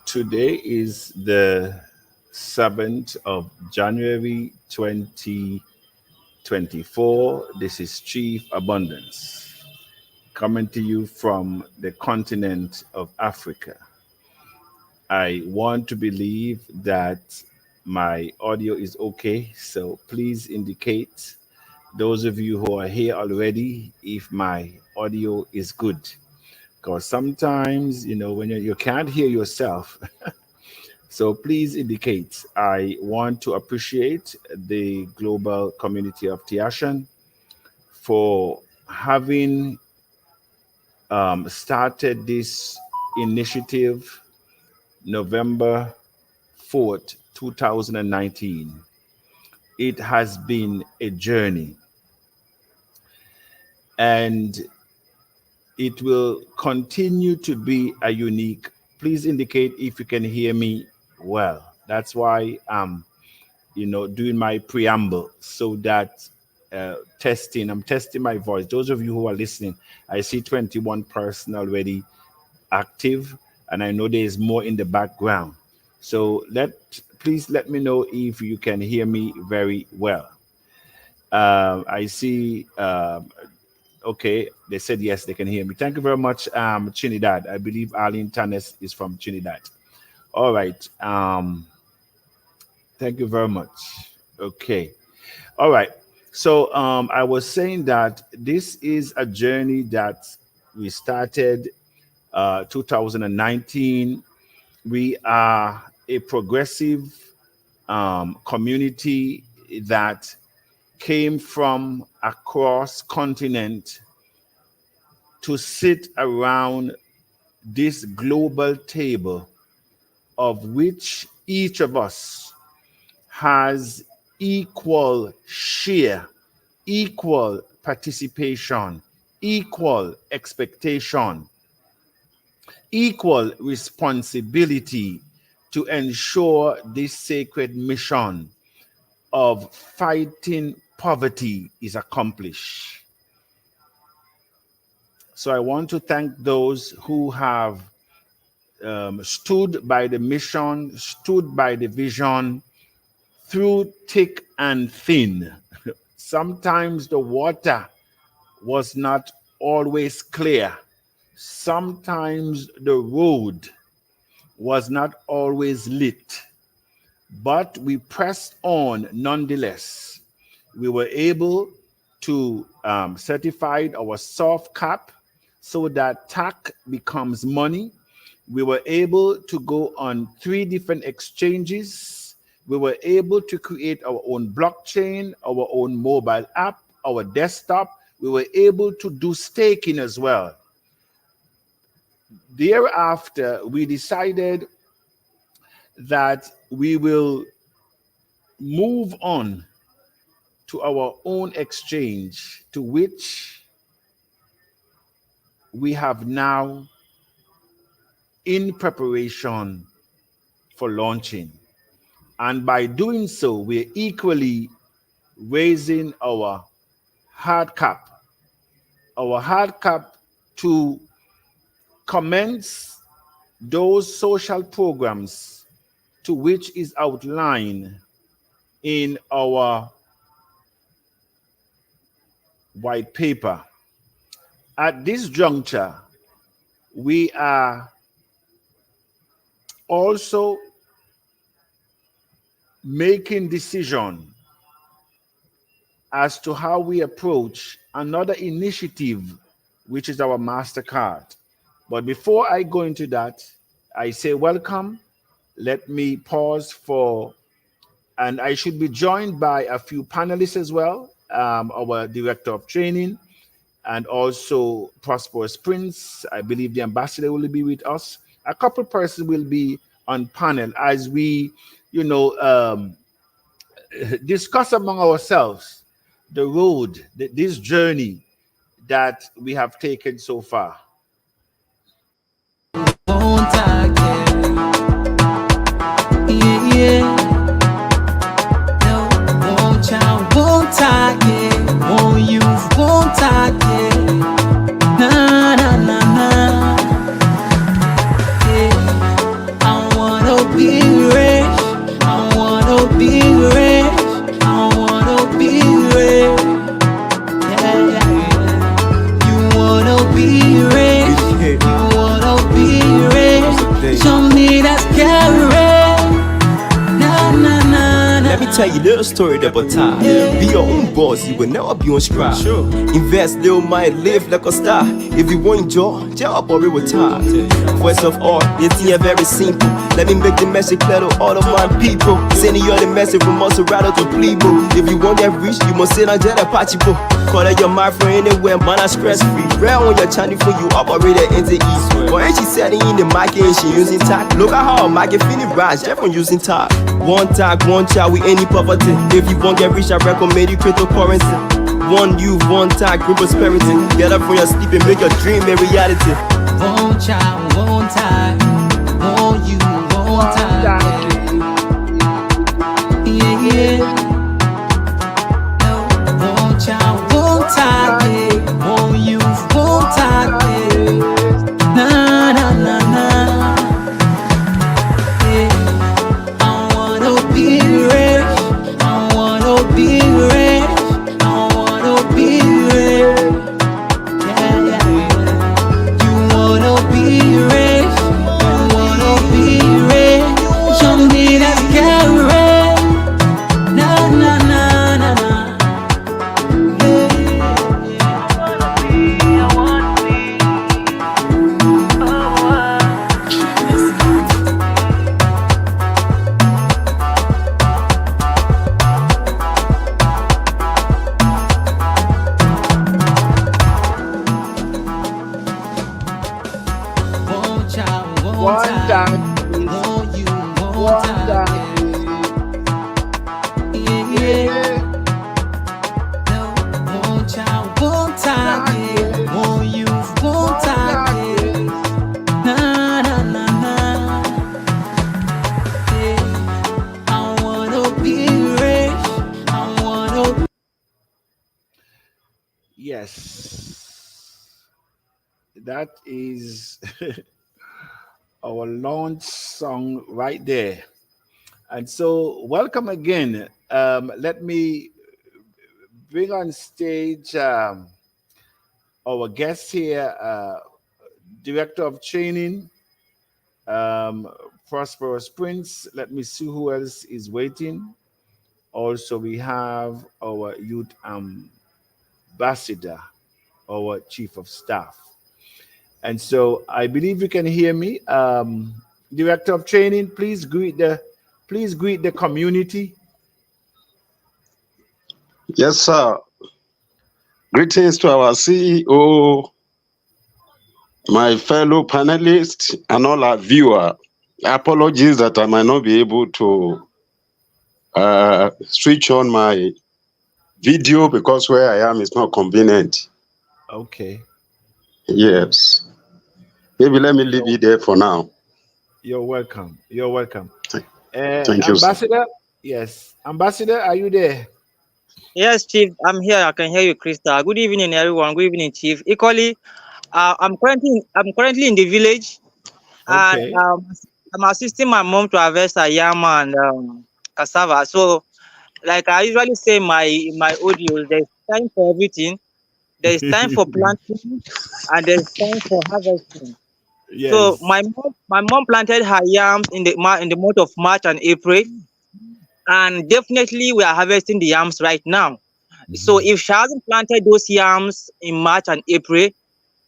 Today is the 7th of January 2024. This is Chief Abundance coming to you from the continent of Africa. I want to believe that my audio is okay, so please indicate, those of you who are here already, if my audio is good. Because sometimes, when you can't hear yourself, so please indicate. I want to appreciate the global community of TACC for having started this initiative November 4th, 2019. It has been a journey, and it will continue to be a unique. Please indicate if you can hear me well. That's why I'm doing my preamble, so that I'm testing my voice. Those of you who are listening, I see 21 person already active, and I know there is more in the background. So please let me know if you can hear me very well. I see. Okay, they said yes, they can hear me. Thank you very much, Trinidad. I believe Arlene Tanes is from Trinidad. All right. Thank you very much. Okay. All right. So I was saying that this is a journey that we started 2019. We are a progressive community that came from across continent to sit around this global table, of which each of us has equal share, equal participation, equal expectation, equal responsibility to ensure this sacred mission of fighting poverty is accomplished. So I want to thank those who have stood by the mission, stood by the vision through thick and thin. Sometimes the water was not always clear. Sometimes the road was not always lit, but we pressed on nonetheless. We were able to certify our soft cap so that TACC becomes money. We were able to go on 3 different exchanges. We were able to create our own blockchain, our own mobile app, our desktop. We were able to do staking as well. Thereafter, we decided that we will move on to our own exchange, to which we have now in preparation for launching. And by doing so, we're equally raising our hard cap to commence those social programs to which is outlined in our white paper. At this juncture, we are also making decision as to how we approach another initiative, which is our MasterCard. But before I go into that, I say welcome. Let me pause and I should be joined by a few panelists as well, our director of training, and also Prosperous Prince. I believe the ambassador will be with us. A couple persons will be on panel as we, discuss among ourselves the road, this journey that we have taken so far. Won't I get? Yeah. No, won't I get? Won't you? Won't I get? Na na na na. Yeah. tell you a little story about time. Be your own boss, you will never be on scrap. Invest, little mind, live like a star. If you want joy, job or retire. First of all, it's here very simple. Let me make the message clear to all of my people. Sending you the message from Maserati to Plebo. If you want that rich, you must sit on jet a party. Call out your mind for anywhere, man, I'm stress free. Rare on your channel for you operate it into east. But ain't she setting in the market and she using TACC? Look at how her market feeling rise, Jeff from using TACC. One TACC, one child with any poverty. If you won't get rich, I recommend you cryptocurrency. One youth, one TACC, bring prosperity. Get up from your sleep and make your dream a reality. One child, one TACC, one you, one TACC. Yeah, yeah. One child, one TACC, one youth, one TACC. Na na na na. Yeah. I wanna be rich. I wanna be rich. I wanna be rich. Yeah, yeah, yeah. You wanna be rich. You wanna be rich. Show me that get rich. Na na na na na. One child, one One time. time, One you, one one time. time. Yeah, yeah. One child, one time. One youth, one time. Na na na na. Yeah. I wanna be rich. I wanna. Yes, that is our launch song right there. And so, welcome again. Let me bring on stage our guest here, Director of Training, Prosperous Prince. Let me see who else is waiting. Also, we have our youth ambassador, our chief of staff. And so I believe you can hear me. Director of Training, please greet the community. Yes, sir. Greetings to our CEO, my fellow panelists, and all our viewers. Apologies that I might not be able to switch on my video because where I am is not convenient. Okay. Yes. Maybe let me leave it there for now. You're welcome. You're welcome. Thank you, sir. Ambassador, yes. Ambassador, are you there? Yes, Chief, I'm here. I can hear you, Krista. Good evening, everyone. Good evening, Chief. Equally, I'm currently in the village, and Okay. I'm assisting my mom to harvest a yam and cassava. So, like I usually say, in my audios, there's time for everything. There's time for planting, and there's time for harvesting. So Yes. my mom planted her yams in the month of March and April, and definitely we are harvesting the yams right now. So if she hasn't planted those yams in March and April, we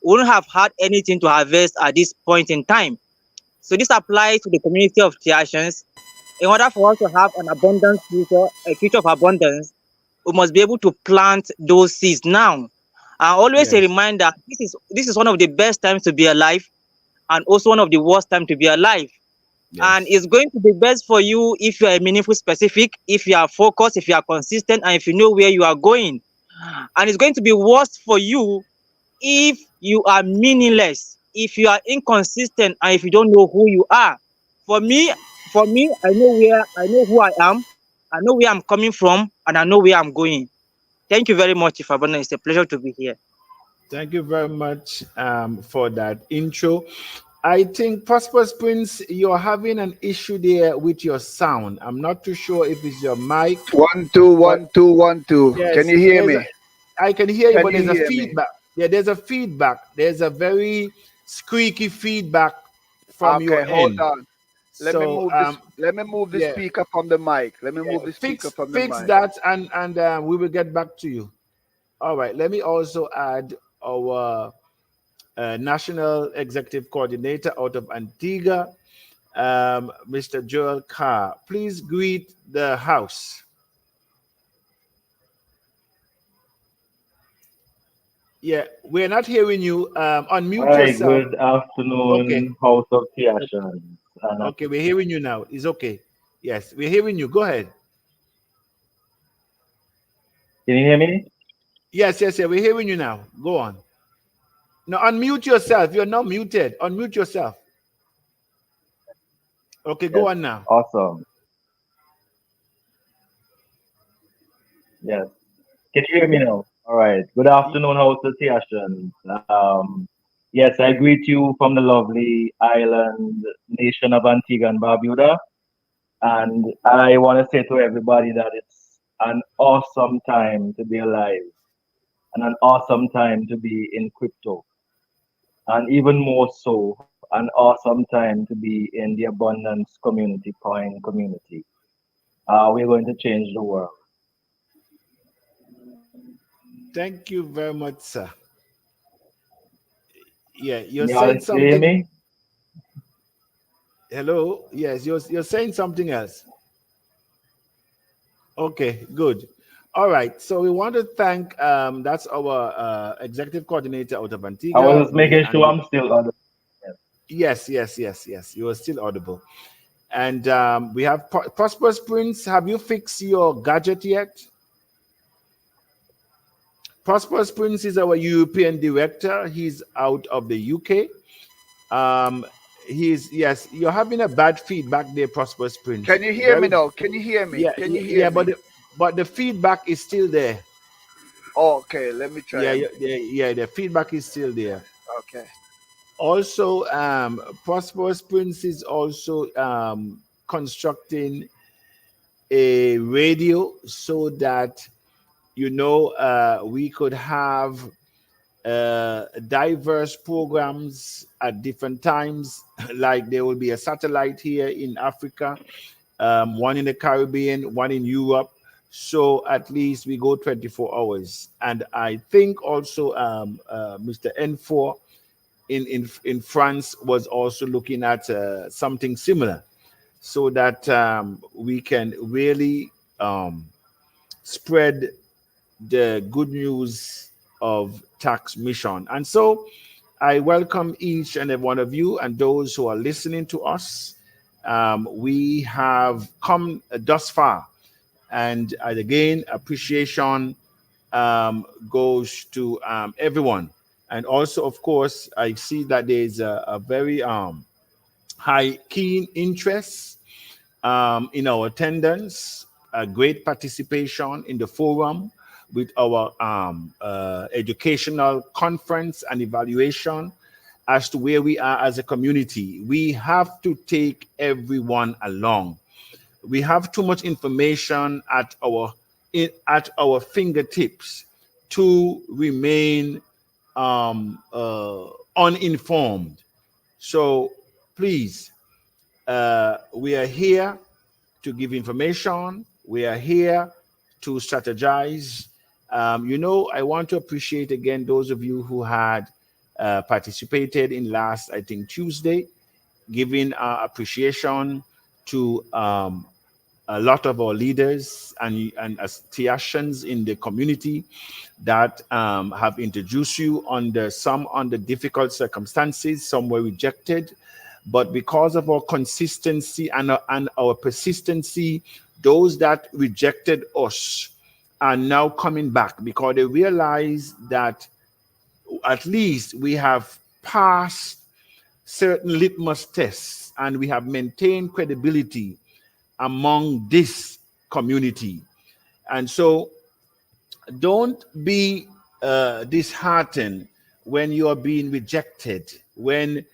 wouldn't have had anything to harvest at this point in time. So this applies to the community of Tiashans. In order for us to have an abundant future, a future of abundance, we must be able to plant those seeds now. And always a Yes. reminder: this is one of the best times to be alive, and also one of the worst times to be alive. And Yes. it's going to be best for you if you are meaningful specific, if you are focused, if you are consistent, and if you know where you are going. And it's going to be worse for you if you are meaningless, if you are inconsistent, and if you don't know who you are. For me, I know who I am, I know where I'm coming from, and I know where I'm going. Thank you very much, Ifabana. It's a pleasure to be here. Thank you very much for that intro. I think Prosperous Prince, you're having an issue there with your sound. I'm not too sure if it's your mic, 1 2 but 1 2 1 2. Can yes, you hear me? I can hear you, Can but you there's a hear me? feedback. Yeah, there's a feedback. There's a very squeaky feedback from your Okay, hold end. on. Let me So move this. Let me move the yeah, speaker from the mic. Let me move yeah, the speaker from the fix mic. that, and we will get back to you. All right. Let me also add our national executive coordinator out of Antigua, Mr. Joel Carr. Please greet the house. Yeah, we're not hearing you. Unmute Hi, yourself. good Okay. afternoon, House of Theations. And Okay, we're hearing you now. It's okay. Yes, we're hearing you. Go ahead. can you hear me? Yes, yes, yeah, we're hearing you now. Go on. Now unmute yourself. You're not muted. Unmute yourself. Okay, go Yes, on now. awesome. Yes, can you hear me now? All right. Good afternoon, House of Theations. Yes, I greet you from the lovely island nation of Antigua and Barbuda. And I want to say to everybody that it's an awesome time to be alive and an awesome time to be in crypto. And even more so, an awesome time to be in the abundance community, coin community. We're going to change the world. Thank you very much, sir. Yeah, you're Can you all saying hear something. me? Hello? Yes, you're saying something else. Okay, good. All right. So we want to thank that's our executive coordinator out of I Antigua. was making sure I'm still on the. Yes, yes, yes, yes. You are still audible. And we have Prosperous Prince. Have you fixed your gadget yet? Prosperous Prince is our European director. He's out of the UK. Um, he's yes. You're having a bad feedback there, Prosperous Prince. Can you hear me Very now? Can you hear me? yeah, Can yeah, you hear yeah. me? But the feedback is still there. Okay, let me try Yeah, again. yeah. The feedback is still there. Okay. Also, Prosperous Prince is also constructing a radio so that we could have diverse programs at different times. Like there will be a satellite here in Africa, one in the Caribbean, one in Europe. So at least we go 24 hours. And I think also Mr. N4 in France was also looking at something similar so that we can really spread the good news of tax mission. And so I welcome each and every one of you and those who are listening to us. We have come thus far. And again, appreciation goes to everyone. And also, of course, I see that there's a very high, keen interest in our attendance, a great participation in the forum with our educational conference and evaluation as to where we are as a community. We have to take everyone along. We have too much information at our fingertips to remain uninformed. So please, we are here to give information. We are here to strategize. I want to appreciate again those of you who had participated in last, I think, Tuesday, giving appreciation to a lot of our leaders and associations in the community that have introduced you under difficult circumstances. Some were rejected, but because of our consistency and our persistency, those that rejected us are now coming back because they realize that at least we have passed certain litmus tests and we have maintained credibility among this community. And so don't be disheartened when you are being rejected, when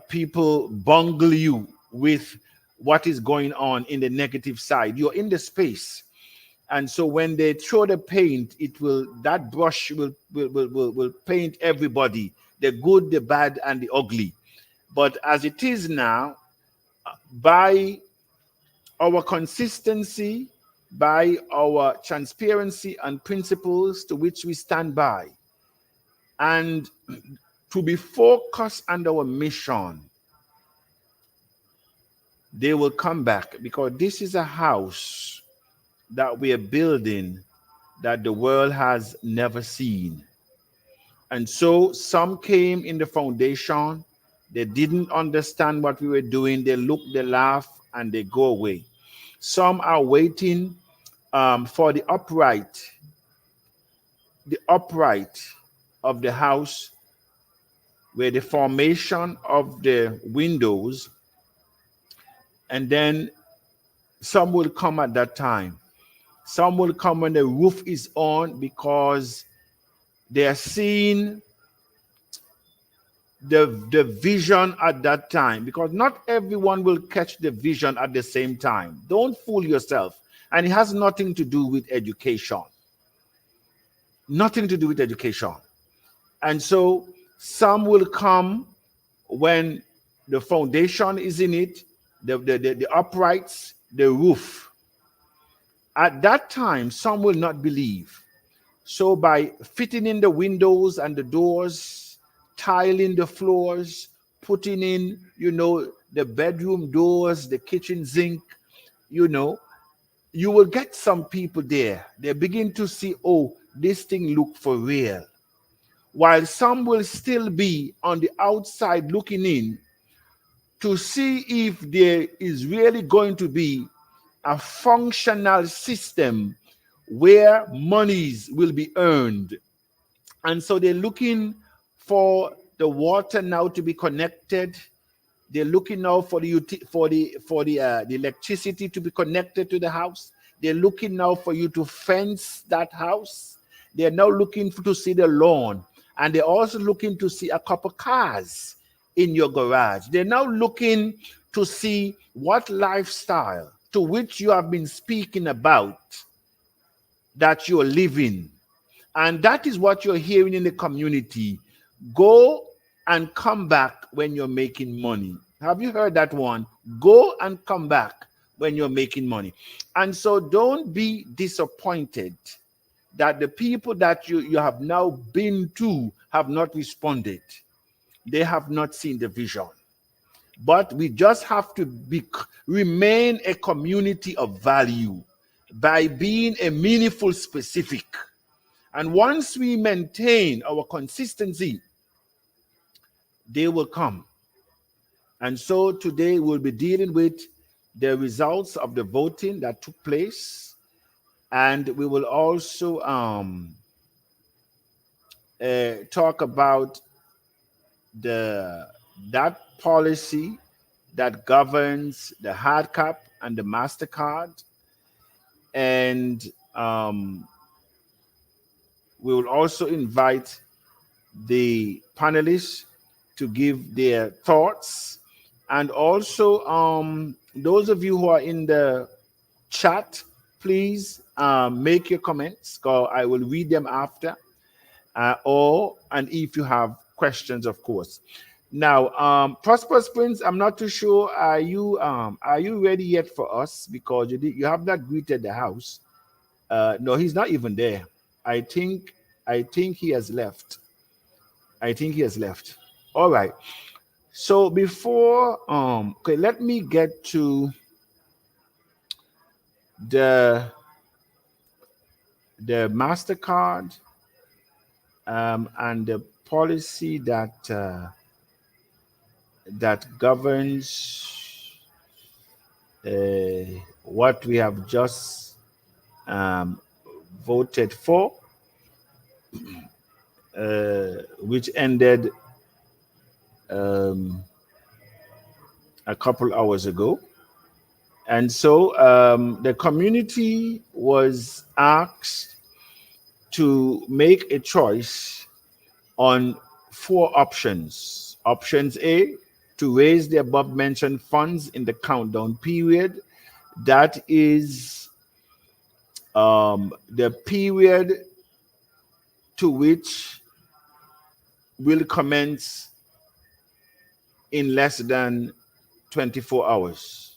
people bungle you with what is going on in the negative side. You're in the space. And so when they throw the paint, that brush will paint everybody, the good, the bad, and the ugly. But as it is now, by our consistency, by our transparency and principles to which we stand by, and to be focused on our mission, they will come back, because this is a house that we are building that the world has never seen. And so some came in the foundation, they didn't understand what we were doing, they look, they laugh, and they go away. Some are waiting for the upright of the house, where the formation of the windows, and then some will come at that time. Some will come when the roof is on, because they are seeing the vision at that time, because not everyone will catch the vision at the same time. Don't fool yourself. And it has nothing to do with education. Nothing to do with education. And so some will come when the foundation is in it, the uprights, the roof. At that time, some will not believe. So by fitting in the windows and the doors, tiling the floors, putting in, the bedroom doors, the kitchen sink, you will get some people there. They begin to see, oh, this thing look for real. While some will still be on the outside looking in to see if there is really going to be a functional system where monies will be earned. And so they're looking for the water now to be connected. They're looking now for the electricity to be connected to the house. They're looking now for you to fence that house. They're now looking to see the lawn. And they're also looking to see a couple cars in your garage. They're now looking to see what lifestyle to which you have been speaking about that you're living. And that is what you're hearing in the community. Go and come back when you're making money. Have you heard that one? Go and come back when you're making money. And so don't be disappointed that the people that you have now been to have not responded. They have not seen the vision. But we just have to remain a community of value by being a meaningful specific. And once we maintain our consistency, they will come. And so today we'll be dealing with the results of the voting that took place. And we will also talk about that policy that governs the hard cap and the MasterCard. And we will also invite the panelists to give their thoughts. And also, those of you who are in the chat, please make your comments, because I will read them after. And if you have questions, of course. Now, Prosperous Prince, I'm not too sure. Are you ready yet for us? Because you have not greeted the house. No, he's not even there. I think he has left. All right. So before okay, let me get to the MasterCard and the policy that governs what we have just voted for, which ended a couple hours ago. And so the community was asked to make a choice on 4 options. Options A, to raise the above mentioned funds in the countdown period. That is the period to which will commence in less than 24 hours.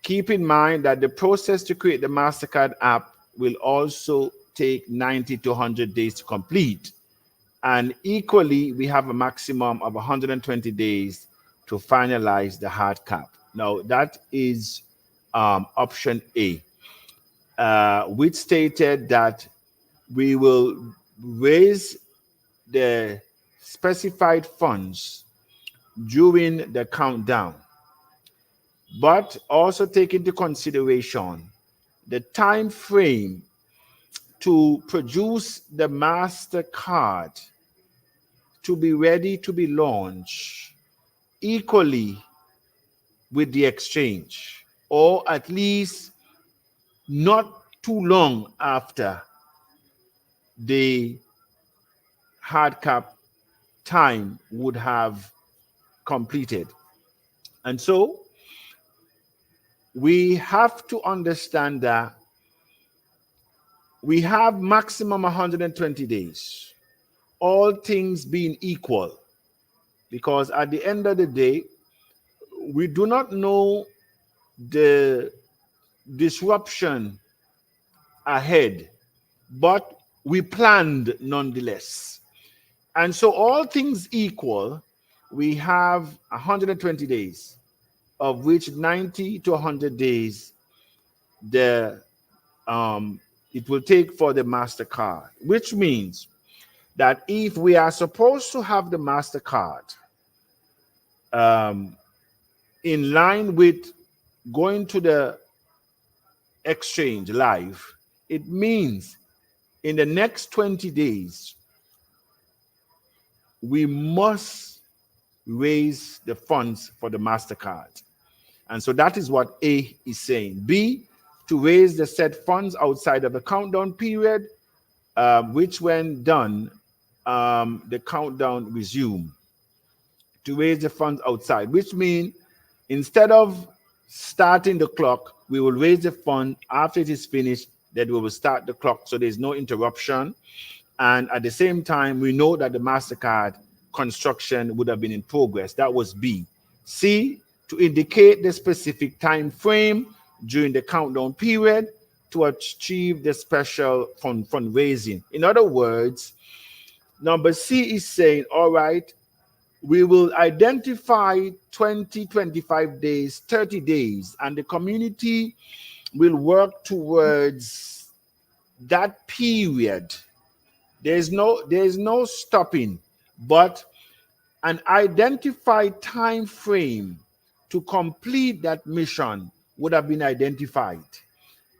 Keep in mind that the process to create the MasterCard app will also take 90 to 100 days to complete. And equally, we have a maximum of 120 days to finalize the hard cap. Now, that is option A, which stated that we will raise the specified funds during the countdown, but also take into consideration the time frame to produce the MasterCard to be ready to be launched equally with the exchange, or at least not too long after the hard cap time would have completed. And so we have to understand that we have maximum 120 days, all things being equal, because at the end of the day, we do not know the disruption ahead, but we planned nonetheless. And so, all things equal, we have 120 days, of which 90 to 100 days it will take for the MasterCard, which means that if we are supposed to have the MasterCard in line with going to the exchange live, it means in the next 20 days, we must raise the funds for the MasterCard. And so that is what A is saying. B, to raise the said funds outside of the countdown period, which when done, the countdown resume. To raise the funds outside, which means instead of starting the clock, we will raise the fund after it is finished, then we will start the clock so there's no interruption. And at the same time, we know that the MasterCard construction would have been in progress. That was B. C, to indicate the specific time frame during the countdown period to achieve the special fundraising. In other words, number C is saying, all right, we will identify 20, 25 days, 30 days, and the community will work towards that period. There's no stopping, but an identified time frame to complete that mission would have been identified.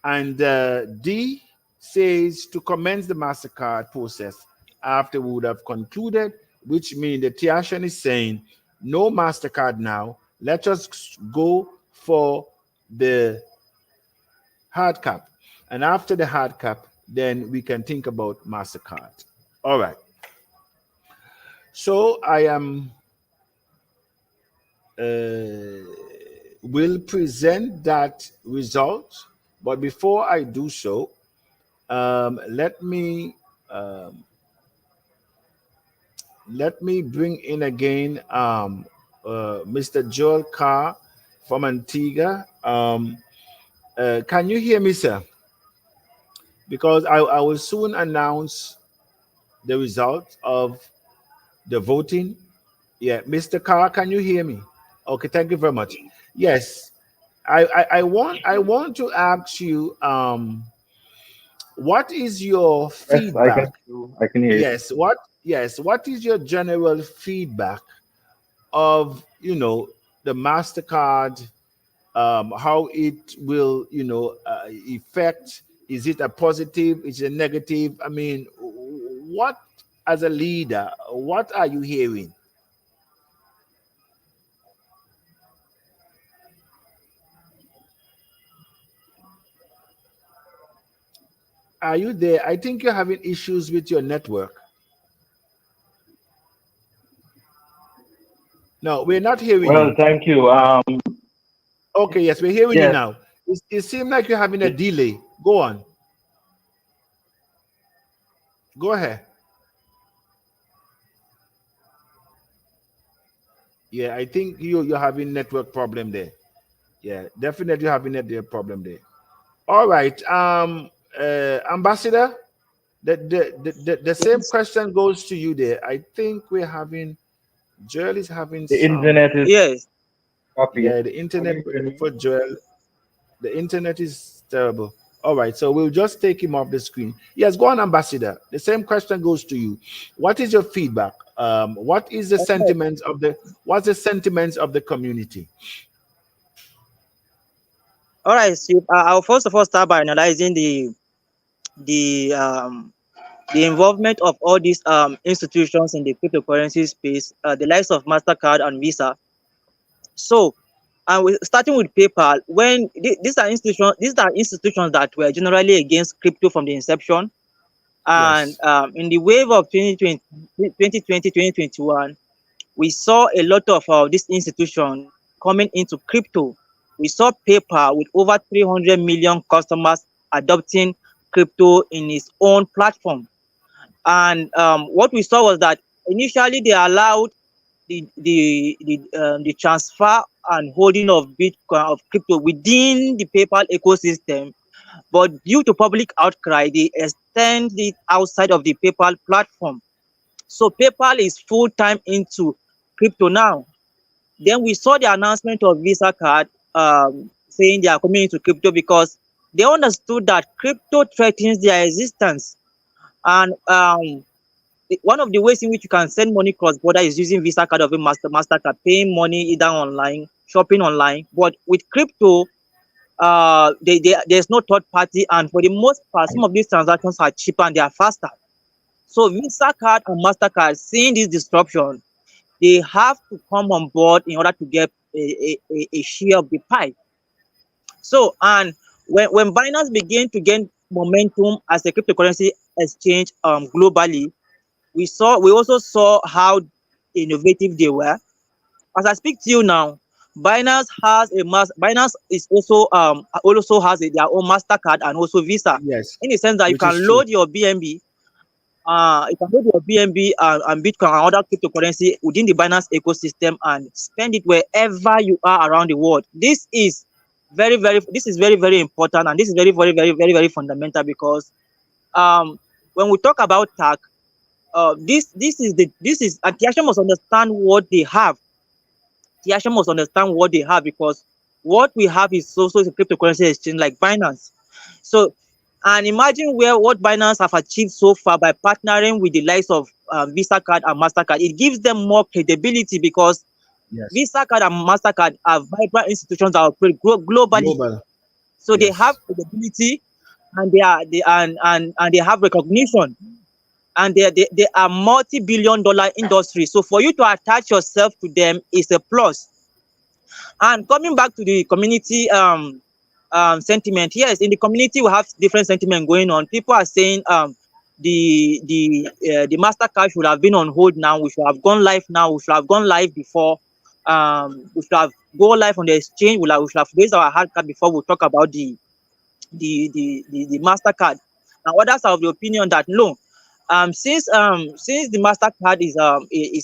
And D says to commence the MasterCard process after we would have concluded, which means the TACC is saying no MasterCard now. Let us go for the hard cap. And after the hard cap, then we can think about MasterCard. All right. So I am will present that result, but before I do so, let me bring in again Mr. Joel Carr from Antigua. Can you hear me, sir? Because I will soon announce the result of the voting. Yeah, Mr. Carr, can you hear me? Okay, thank you very much. Yes, I want to ask you, what is your feedback? I can hear you. What is your general feedback of the MasterCard, how it will affect? Is it a positive? Is it a negative? I mean, what, as a leader, what are you hearing? Are you there? I think you're having issues with your network. No, we're not hearing Well, you. thank you. Okay, yes, we're hearing you Yes. now. It seems like you're having a delay. Go on. Go ahead. Yeah, I think you're having network problem there. Yeah, definitely having a network problem there. All right. Ambassador, the same Yes. question goes to you there. I think we're having Joel is having The some, internet is Yes. copy. yeah, the internet for Joel. The internet is terrible. All right, so we'll just take him off the screen. Yes, go on, Ambassador. The same question goes to you. What is your feedback? What is the Okay. sentiments of the what's the sentiments of the community? All right. So I'll first of all start by analyzing the the involvement of all these institutions in the cryptocurrency space, the likes of MasterCard and Visa. So, and starting with PayPal, when these are institutions that were generally against crypto from the inception, and Yes. in the wave of 2021, we saw a lot of this institution coming into crypto. We saw PayPal with over 300 million customers adopting crypto in its own platform. And what we saw was that initially they allowed the transfer and holding of Bitcoin of crypto within the PayPal ecosystem, but due to public outcry, they extend it outside of the PayPal platform. So PayPal is full time into crypto now. Then we saw the announcement of Visa card saying they are coming into crypto because they understood that crypto threatens their existence. And one of the ways in which you can send money cross border is using Visa card or MasterCard, paying money either online, shopping online. But with crypto, there's no third party, and for the most part, some of these transactions are cheaper and they are faster. So Visa card and MasterCard, seeing this disruption, they have to come on board in order to get a share of the pie. So, and when Binance began to gain momentum as a cryptocurrency exchange globally, we also saw how innovative they were. As I speak to you now, Binance is also has their own MasterCard and also Visa, Yes, in the sense that which is true. you can load your BNB and Bitcoin and other cryptocurrency within the Binance ecosystem and spend it wherever you are around the world. This is very, very important, and this is very, very, very, very, very fundamental because when we talk about TACC, this is and TACC must understand what they have. TACC must understand what they have because what we have is also a cryptocurrency exchange like Binance. So, and imagine what Binance have achieved so far by partnering with the likes of Visa card and MasterCard. It gives them more credibility because Yes. Visa card and MasterCard are vibrant institutions that operate globally. Global. So they have Yes. credibility, and and they have recognition, and they are multi-billion-dollar industry. So for you to attach yourself to them is a plus. And coming back to the community sentiment, yes, in the community we have different sentiment going on. People are saying the MasterCard should have been on hold now. We should have gone live now. We should have gone live before. We should have go live on the exchange. We should have raised our hard card before we talk about the MasterCard. And others are of the opinion that no, since the MasterCard is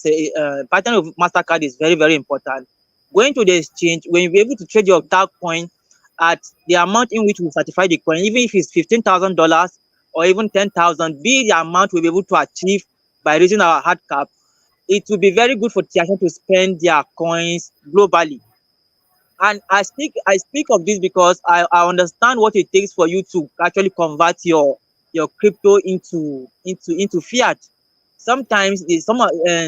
a pattern of MasterCard is very, very important. Going to the exchange, when you be able to trade your TACC coin at the amount in which we certify the coin, even if it's $15,000 or even 10,000, be the amount we'll be able to achieve by raising our hard cap, it will be very good for TACC to spend their coins globally. And I speak of this because I understand what it takes for you to actually convert your crypto into fiat. Sometimes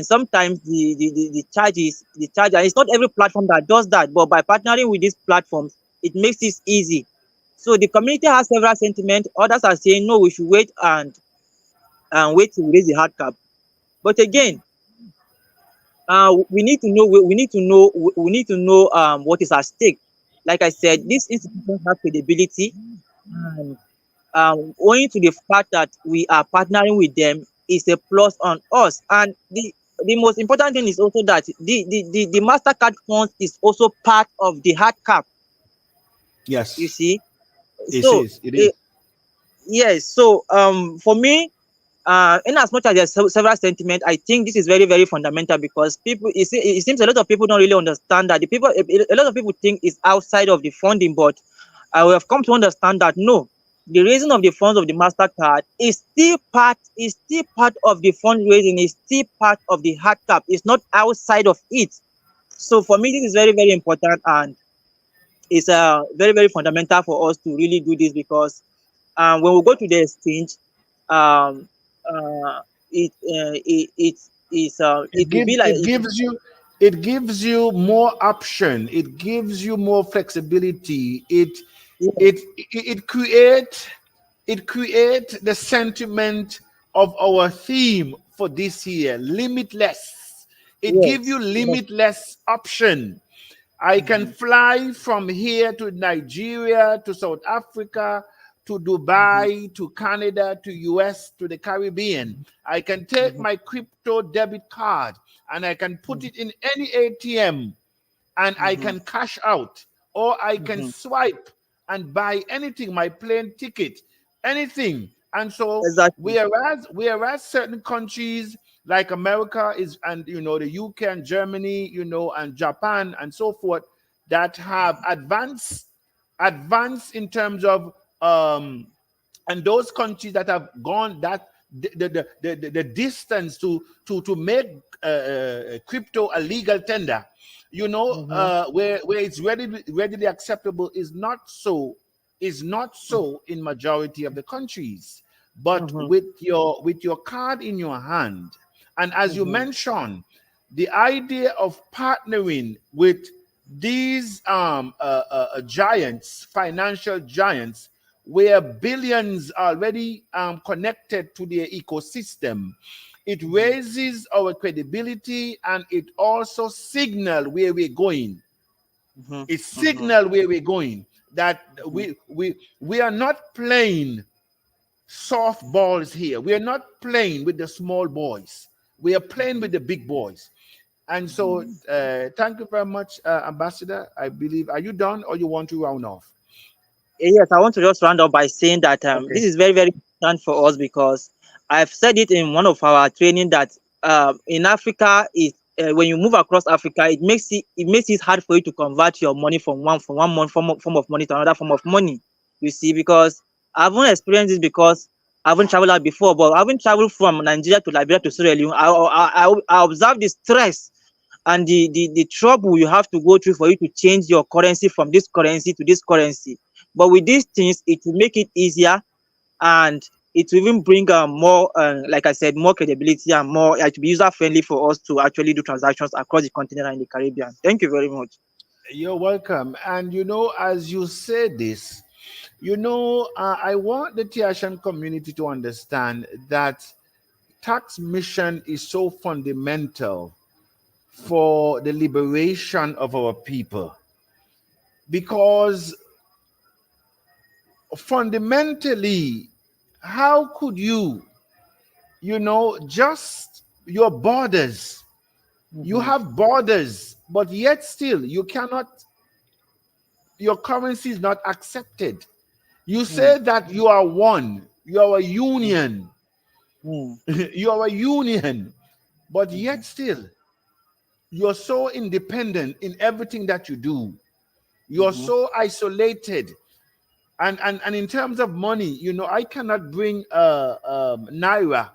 sometimes the charge, and it's not every platform that does that, but by partnering with these platforms, it makes it easy. So the community has several sentiments. Others are saying no, we should wait and wait to raise the hard cap. But again, we need to know what is at stake. Like I said, these institutions have credibility, and owing to the fact that we are partnering with them is a plus on us. And the most important thing is also that the MasterCard funds is also part of the hard cap. Yes. You see, It so is. It is. yes. So for me, in as much as there's several sentiments, I think this is very, very fundamental because people, it seems a lot of people don't really understand that a lot of people think it's outside of the funding, but we have come to understand that no, the raising of the funds of the MasterCard is still part of the fundraising, is still part of the hard cap. It's not outside of it. So for me, this is very, very important, and it's very, very fundamental for us to really do this because when we go to the exchange, um, it It will be gives like it gives you more option. It gives you more flexibility. It it create it create the sentiment of our theme for this year, limitless. It gives you yes, limitless option. I can fly from here to Nigeria, to South Africa, to Dubai, to Canada, to US, to the Caribbean. I can take my crypto debit card and I can put it in any ATM and I can cash out, or I can swipe and buy anything, my plane ticket, anything. And so exactly. whereas certain countries like America is, and the UK and Germany, and Japan and so forth, that have advanced in terms of and those countries that have gone that the distance to make crypto a legal tender, where it's readily acceptable, is not so in majority of the countries. But with your card in your hand, and as you mentioned, the idea of partnering with these giants, financial giants, where billions are already connected to their ecosystem, it raises our credibility, and it also signal where we're going. It signal where we're going, that we are not playing softballs here. We are not playing with the small boys. We are playing with the big boys. And so thank you very much, Ambassador. I believe, are you done or you want to round off? Yes, I want to just round up by saying that Okay. this is very, very important for us because I've said it in one of our training that in Africa, when you move across Africa, it makes it hard for you to convert your money from one form of money to another form of money. You see, because I haven't experienced this because I haven't traveled out before, but I haven't traveled from Nigeria to Liberia to Sierra Leone. I observe the stress and the trouble you have to go through for you to change your currency from this currency to this currency. But with these things, it will make it easier, and it will even bring more, like I said, more credibility and more. It will be user friendly for us to actually do transactions across the continent and in the Caribbean. Thank you very much. You're welcome. And as you say this, I want the Tiashan community to understand that tax mission is so fundamental for the liberation of our people, because fundamentally, how could just your borders, you have borders, but yet still your currency is not accepted. You say that you are one, you are a union, you are a union, but yet still you're so independent in everything that you do. You're so isolated. And in terms of money, I cannot bring naira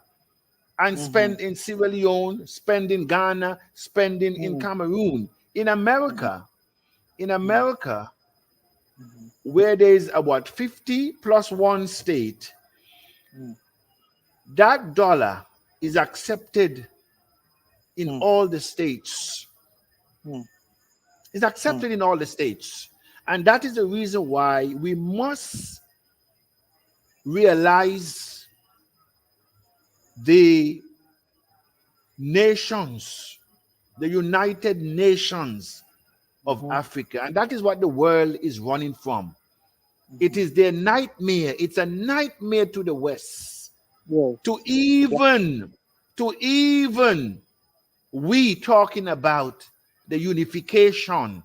and spend in Sierra Leone, spend in Ghana, spending in Cameroon. In America, where there's about 50 plus one state, that dollar is accepted in all the states. It's accepted in all the states. And that is the reason why we must realize the nations, the United Nations of Africa. And that is what the world is running from. It is their nightmare. It's a nightmare to the West. To even we talking about the unification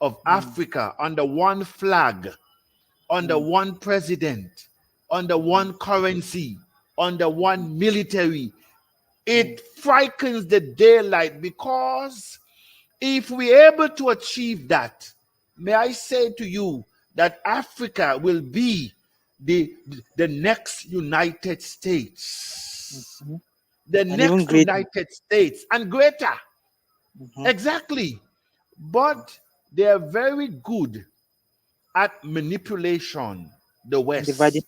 of Africa under one flag, under one president, under one currency. under one military. It frightens the daylight, because if we're able to achieve that, may I say to you that Africa will be the next United States. The And even next greater. United States, and greater. Mhm. Exactly. But they are very good at manipulation, the Dividing. West.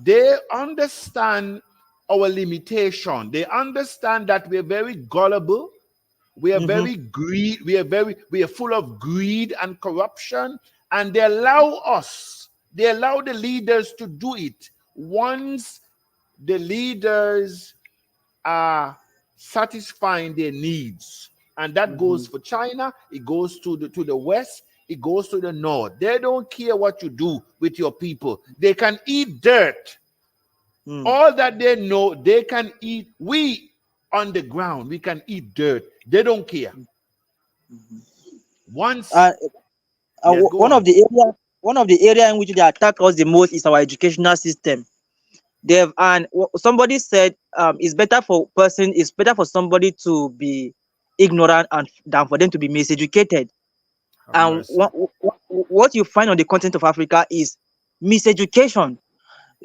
They understand our limitation. They understand that we're very gullible. We are Mhm. very greed. We are full of greed and corruption, and they allow us. They allow the leaders to do it. Once the leaders are satisfying their needs, and that goes for China, it goes to the West, it goes to the North. They don't care what you do with your people. They can eat dirt. All that they know, they can eat. We on the ground, we can eat dirt. They don't care. Once, Uh, yes, go one on. of the area in which they attack us the most is our educational system. They've and somebody said it's better for somebody to be ignorant and than for them to be miseducated. Have And mercy. what you find on the continent of Africa is miseducation.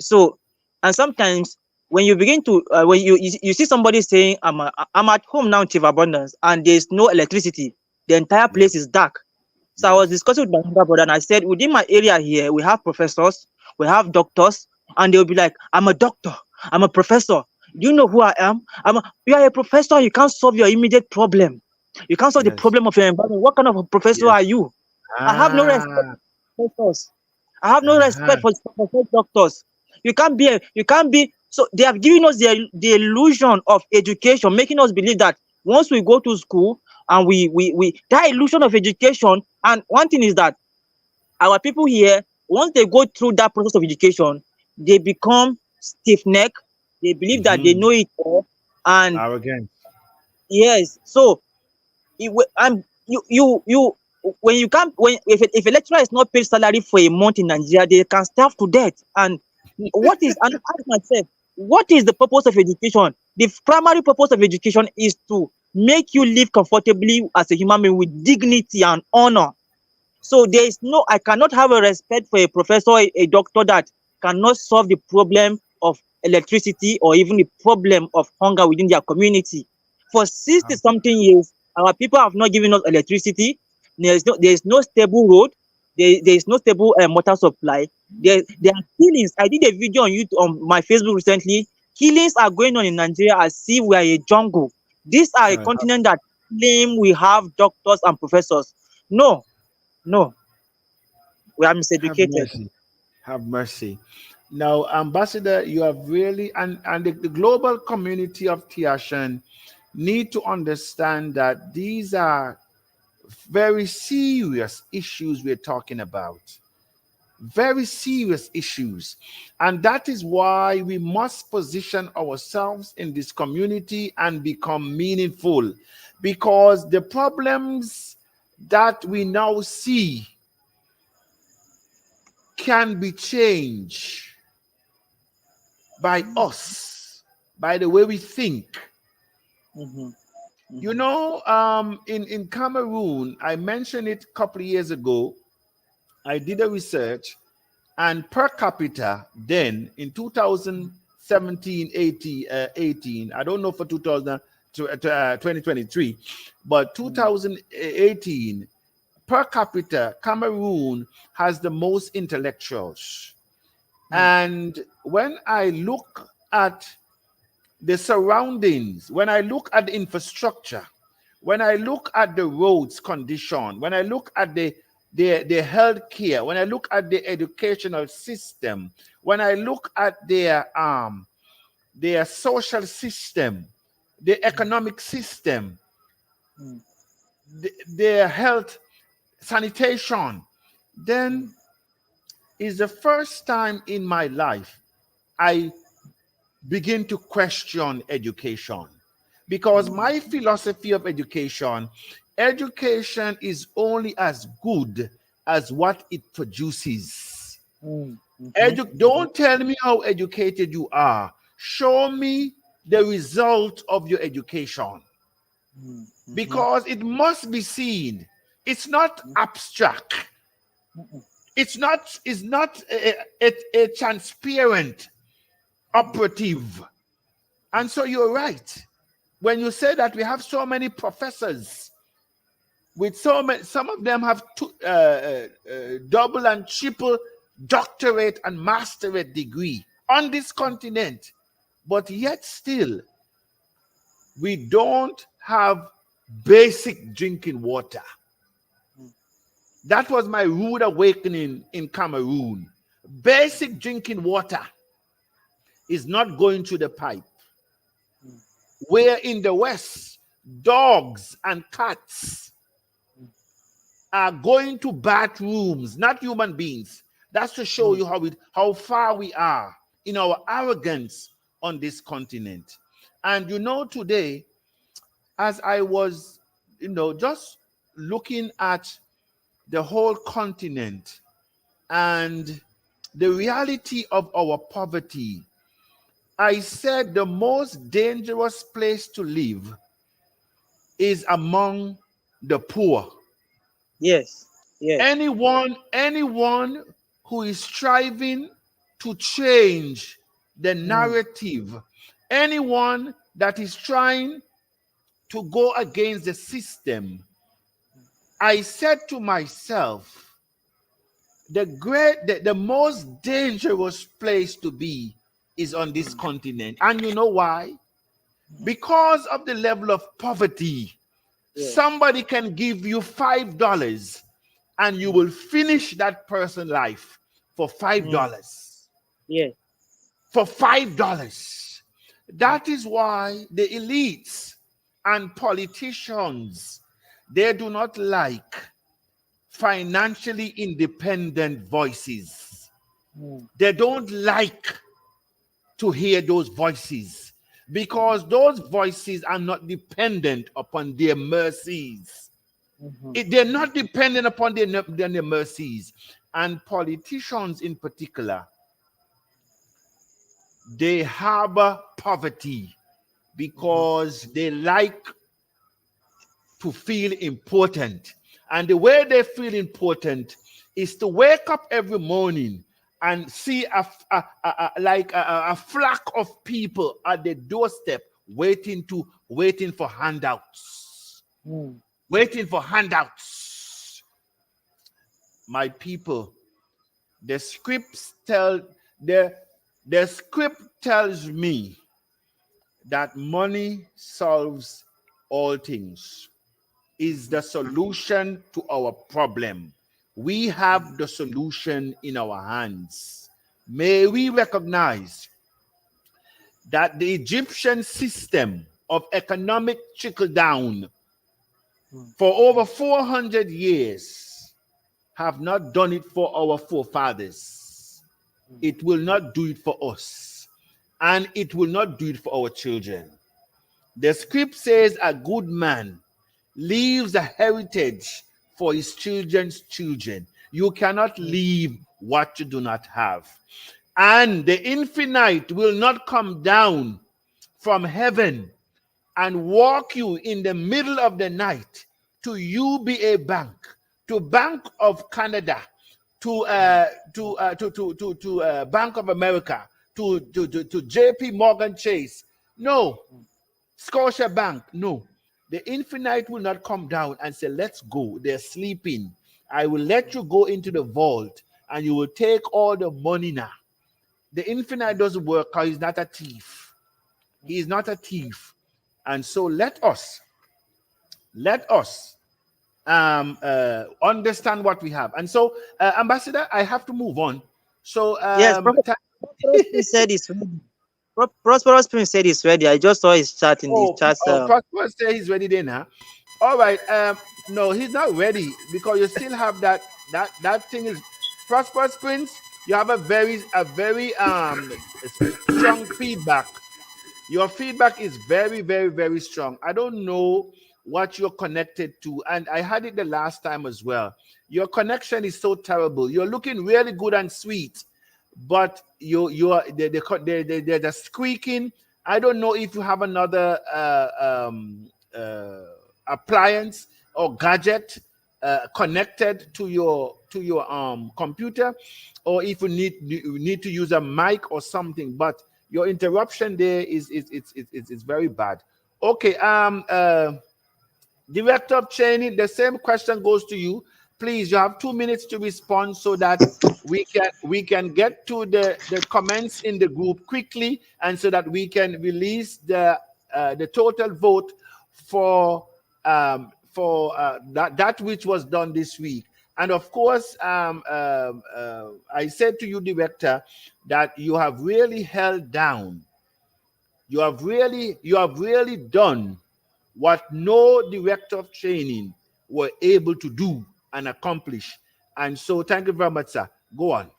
So, and sometimes when you begin to when you see somebody saying I'm at home now, Chief Abundance, and there's no electricity, the entire place is dark. So I was Yes. discussing with my younger brother, and I said, within my area here, we have professors, we have doctors, and they'll be like, I'm a doctor, I'm a professor. Do you know who I am? You are a professor, you can't solve your immediate problem. You can't solve the Yes. problem of your environment. What kind of a professor Yes. are you? I have no respect Ah. for professors. I have no Uh-huh. respect for doctors. You can't be. So they have given us the illusion of education, making us believe that once we go to school and we that illusion of education. And one thing is that our people here, once they go through that process of education, they become stiff neck. They believe that they Mhm. know it all. And Arrogant. yes, so you when you can't when if a lecturer is not paid salary for a month in Nigeria, they can starve to death. And I ask myself, what is the purpose of education? The primary purpose of education is to make you live comfortably as a human being with dignity and honor. So there is no, I cannot have a respect for a professor, a doctor that cannot solve the problem of electricity or even the problem of hunger within their community. For 60 something years, our people have not given us electricity. There is no stable road. There is no stable water supply. There are killings. I did a video on YouTube, on my Facebook recently. Killings are going on in Nigeria as if we are a jungle. These are a Uh, continent that claim we have doctors and professors. No, no, we are have miseducated. mercy. Have mercy. Now, Ambassador, you have really, and the global community of Tiashan need to understand that these are very serious issues we're talking about. Very serious issues. And that is why we must position ourselves in this community and become meaningful. Because the problems that we now see can be changed by us, by the way we think. Mhm, You mhm, know, in Cameroon, I mentioned it a couple of years ago. I did a research, and per capita then in 2017, 18, I don't know for 2023, but 2018, per capita, Cameroon has the most intellectuals. And when I look at the surroundings, when I look at the infrastructure, when I look at the roads condition, when I look at the health care, when I look at the educational system, when I look at their social system, the economic system, their health sanitation, then is the first time in my life I begin to question education, because my philosophy of education is only as good as what it produces. mhm, Don't tell me how educated you are. show me the result of your education, because it must be seen. It's not abstract. It's not a transparent operative. And so you're right when you say that we have so many professors with so many, some of them have double and triple doctorate and masterate degree on this continent, but yet still we don't have basic drinking water. That was my rude awakening in Cameroon. Basic drinking water is not going through the pipe. Where in the West, dogs and cats are going to bathrooms, not human beings. That's to show you how far we are in our arrogance on this continent. And today, as I was, just looking at the whole continent and the reality of our poverty, I said the most dangerous place to live is among the poor. Yes. Yes. Anyone who is striving to change the narrative, anyone that is trying to go against the system, I said to myself, the most dangerous place to be is on this continent. And you know why? Because of the level of poverty. Somebody can give you $5 and you will finish that person's life for $5. Yes. For $5. That is why the elites and politicians, they do not like financially independent voices. They don't like to hear those voices, because those voices are not dependent upon their mercies. They're not dependent upon their mercies. And politicians in particular, they harbor poverty because they like to feel important. And the way they feel important is to wake up every morning and see a flock of people at the doorstep waiting for handouts. Waiting for handouts. My people, the script tells me that money solves all things, is the solution to our problem. We have the solution in our hands. May we recognize that the Egyptian system of economic trickle down for over 400 years have not done it for our forefathers. It will not do it for us, and it will not do it for our children. The script says a good man leaves a heritage for his children's children. You cannot leave what you do not have. And the infinite will not come down from heaven and walk you in the middle of the night to UBA Bank, to Bank of Canada, to Bank of America, to JP Morgan Chase. No. Scotia Bank. No. The infinite will not come down and say, let's go. They're sleeping. I will let you go into the vault and you will take all the money now. The infinite doesn't work because he's not a thief. He is not a thief. And so let us understand what we have. And so, Ambassador, I have to move on. So, yes, Prosperous Prince said it's ready. Prosperous Prince said it's ready. I just saw his chat in the chat. Prosperous said he's ready then, huh? All right. No, he's not ready because you still have that thing is Prosperous Prince. You have a very strong feedback. Your feedback is very, very, very strong. I don't know what you're connected to, and I had it the last time as well. Your connection is so terrible. You're looking really good and sweet, but they're squeaking. I don't know if you have another appliance or gadget connected to your computer, or if you need to use a mic or something. But your interruption there is very bad. Okay, Director of Training, the same question goes to you. Please, you have 2 minutes to respond so that we can get to the comments in the group quickly, and so that we can release the total vote for that which was done this week. And of course, I said to you, Director, that you have really held down. You have really done what no director of training were able to do and accomplish. And so thank you very much, sir. Go on.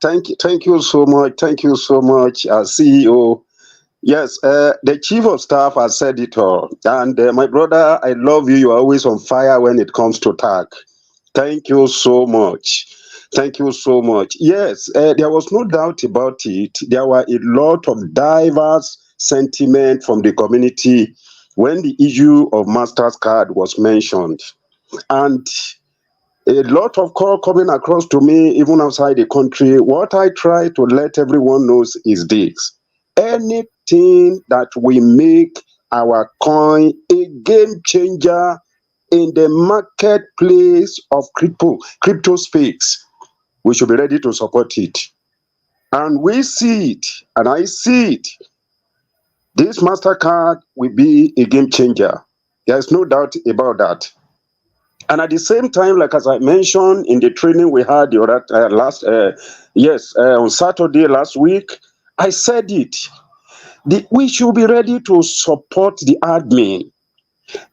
Thank you so much. Thank you so much, CEO. Yes, the chief of staff has said it all. And my brother, I love you. You're always on fire when it comes to TACC. Thank you so much. Thank you so much. Yes, there was no doubt about it. There were a lot of diverse sentiment from the community when the issue of MasterCard was mentioned. And a lot of call coming across to me, even outside the country. What I try to let everyone know is this: anything that we make our coin a game changer in the marketplace of crypto space, we should be ready to support it. And we see it, and I see it. This MasterCard will be a game changer. There's no doubt about that. And at the same time, like as I mentioned in the training we had on Saturday last week, I said it. We should be ready to support the admin.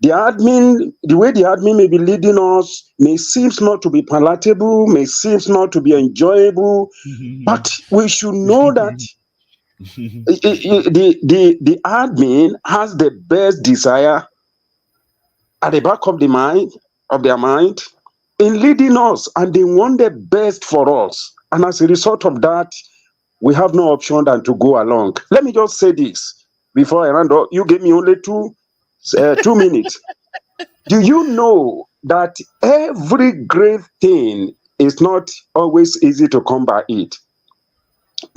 The way the admin may be leading us may seem not to be palatable, may seem not to be enjoyable, but we should know that the admin has the best desire at the back of their mind in leading us, and they want the best for us. And as a result of that, we have no option than to go along. Let me just say this before I round up. You gave me only 2 minutes. Do you know that every great thing is not always easy to come by it?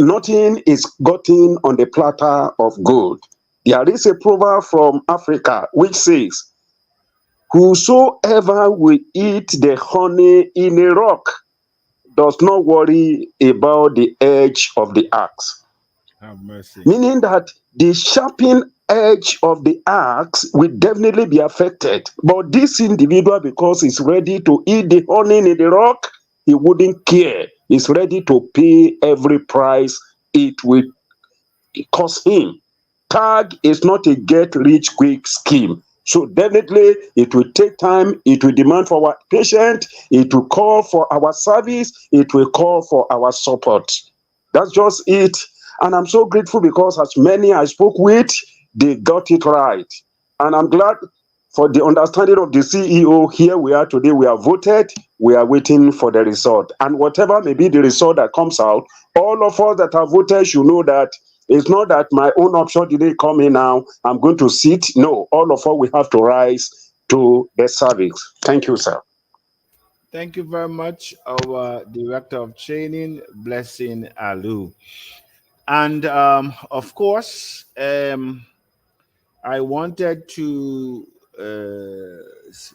Nothing is gotten on the platter of gold. There is a proverb from Africa which says, "Whosoever will eat the honey in a rock does not worry about the edge of the axe." Have mercy. Meaning that the sharpened edge of the axe will definitely be affected. But this individual, because he's ready to eat the honey in the rock, he wouldn't care. He's ready to pay every price it will cost him. TAG is not a get-rich-quick scheme. So definitely, it will take time. It will demand for our patient. It will call for our service. It will call for our support. That's just it. And I'm so grateful because as many I spoke with, they got it right. And I'm glad for the understanding of the CEO. Here we are today. We have voted. We are waiting for the result. And whatever may be the result that comes out, all of us that have voted should know that it's not that my own option didn't come in now, I'm going to sit. No, all of us, we have to rise to the service. Thank you, sir. Thank you very much, our Director of Training, Blessing Alu. And of course, I wanted to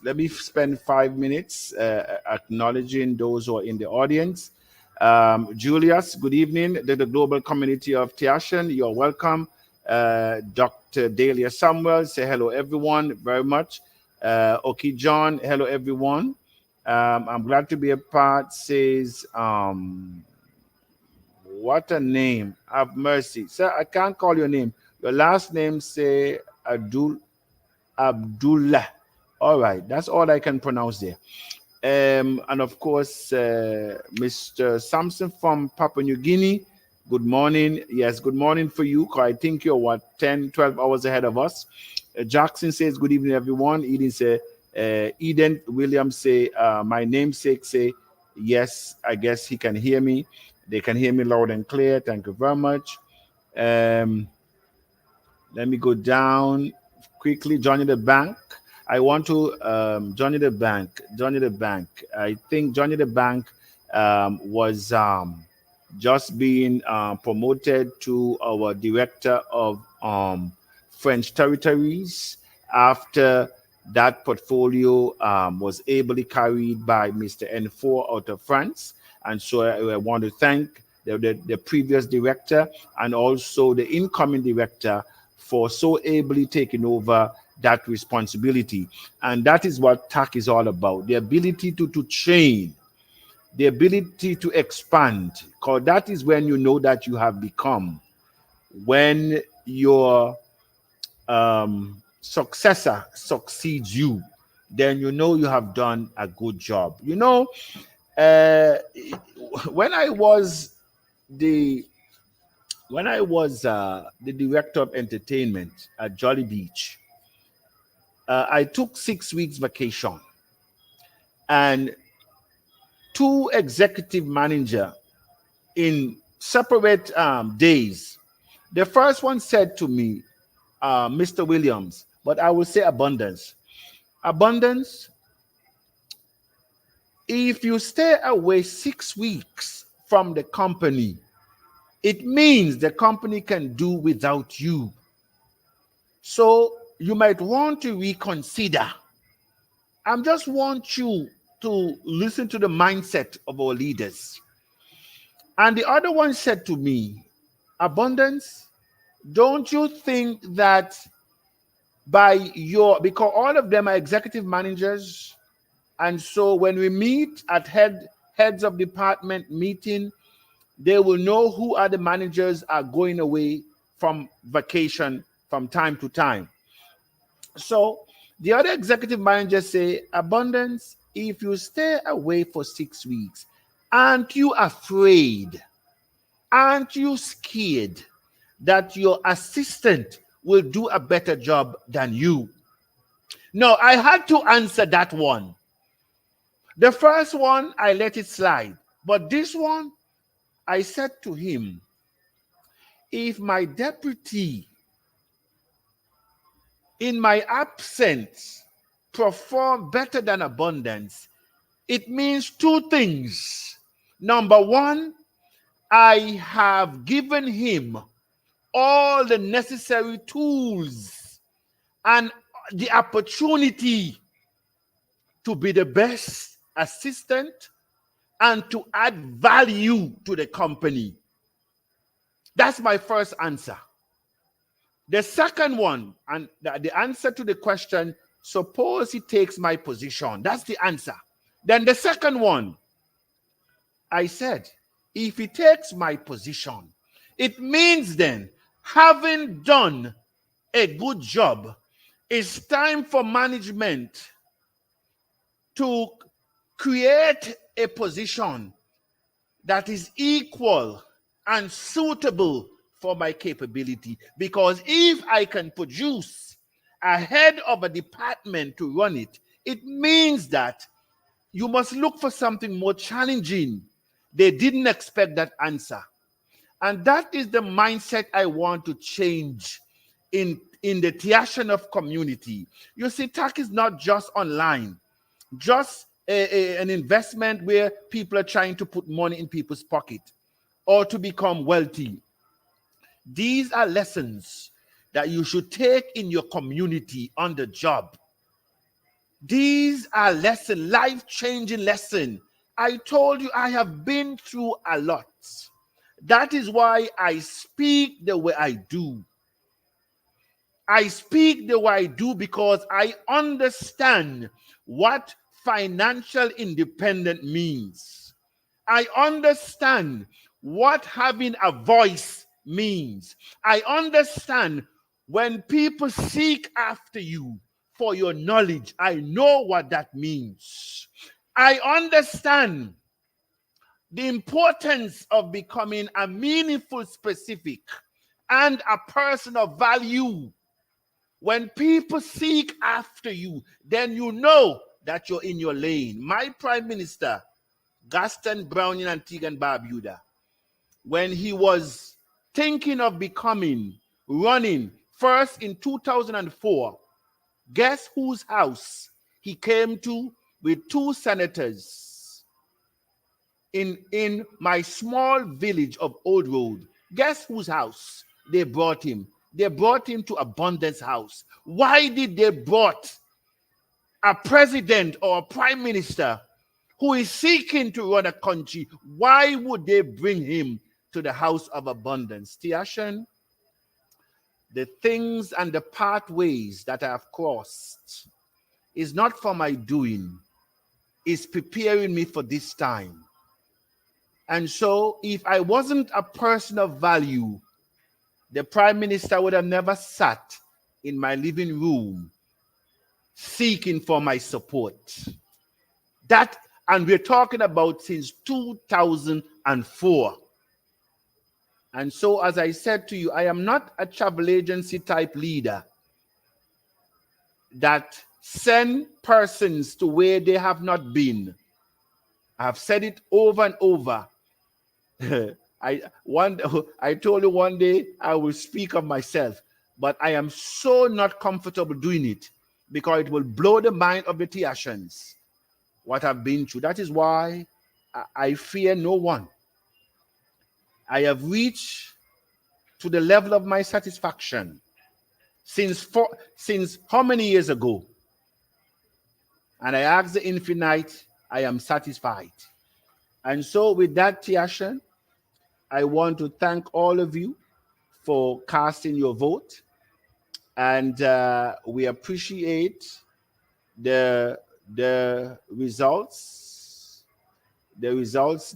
let me spend 5 minutes acknowledging those who are in the audience. Julius, good evening. The global community of TACC, you're welcome. Dr. Dahlia Samuel, say hello, everyone, very much. Oki John, hello, everyone. I'm glad to be a part, says, what a name. Have mercy. Sir, I can't call your name. Your last name, say, Abdullah. All right, that's all I can pronounce there. And of course, Mr. Sampson from Papua New Guinea, good morning. Yes, good morning for you, because I think you're, 10, 12 hours ahead of us. Jackson says, good evening, everyone. Eden Williams say, my namesake say, yes, I guess he can hear me. They can hear me loud and clear. Thank you very much. Let me go down quickly. Johnny the Bank. I want to Johnny the Bank. Johnny the Bank. I think Johnny the Bank was just being promoted to our director of French territories after that portfolio was ably carried by Mr. N4 out of France. And so I want to thank the previous director and also the incoming director for so ably taking over that responsibility. And that is what TACC is all about, the ability to train, the ability to expand, because that is when you know that you have become. When your successor succeeds you, then you know you have done a good job. You know, when I was the director of entertainment at Jolly Beach, I took 6 weeks vacation, and 2 executive managers in separate days. The first one said to me, Mr. Williams, but I will say Abundance. Abundance, if you stay away 6 weeks from the company, it means the company can do without you. So you might want to reconsider. I just want you to listen to the mindset of our leaders. And the other one said to me, Abundance, don't you think that because all of them are executive managers, and so when we meet at heads of department meeting, they will know who are the managers are going away from vacation from time to time. So the other executive managers say, Abundance, if you stay away for 6 weeks, aren't you afraid? Aren't you scared that your assistant will do a better job than you? No, I had to answer that one. The first one, I let it slide. But this one, I said to him, if my deputy, in my absence, perform better than Abundance, it means 2 things. Number 1, I have given him all the necessary tools and the opportunity to be the best assistant and to add value to the company. That's my first answer. The second one, and the answer to the question, suppose he takes my position. That's the answer. Then the second one, I said, if he takes my position, it means then, having done a good job, it's time for management to create a position that is equal and suitable for my capability. Because if I can produce a head of a department to run it, it means that you must look for something more challenging. They didn't expect that answer. And that is the mindset I want to change in the Tiashanov community. You see, TACC is not just online, just an investment where people are trying to put money in people's pocket or to become wealthy. These are lessons that you should take in your community on the job. These are lessons, life-changing lessons. I told you I have been through a lot. That is why I speak the way I do. I speak the way I do because I understand what financial independence means. I understand what having a voice means. I understand when people seek after you for your knowledge, I know what that means. I understand the importance of becoming a meaningful, specific, and a person of value. When people seek after you, then you know that you're in your lane. My Prime Minister, Gaston Browning Antigua and Barbuda, when he was thinking of running first in 2004, guess whose house he came to with 2 senators in my small village of Old Road? Guess whose house they brought him? They brought him to Abundance House. Why did they brought a president or a prime minister who is seeking to run a country? Why would they bring him to the house of abundance? Tiashan, the things and the pathways that I have crossed is not for my doing, is preparing me for this time. And so if I wasn't a person of value, the prime minister would have never sat in my living room seeking for my support. That, and we're talking about since 2004. And so, as I said to you, I am not a travel agency type leader that send persons to where they have not been. I've said it over and over. I told you one day I will speak of myself, but I am so not comfortable doing it because it will blow the mind of the Tiashans, what I've been through. That is why I fear no one. I have reached to the level of my satisfaction since how many years ago? And I ask the infinite, I am satisfied. And so with that, Tiashan, I want to thank all of you for casting your vote. And we appreciate the results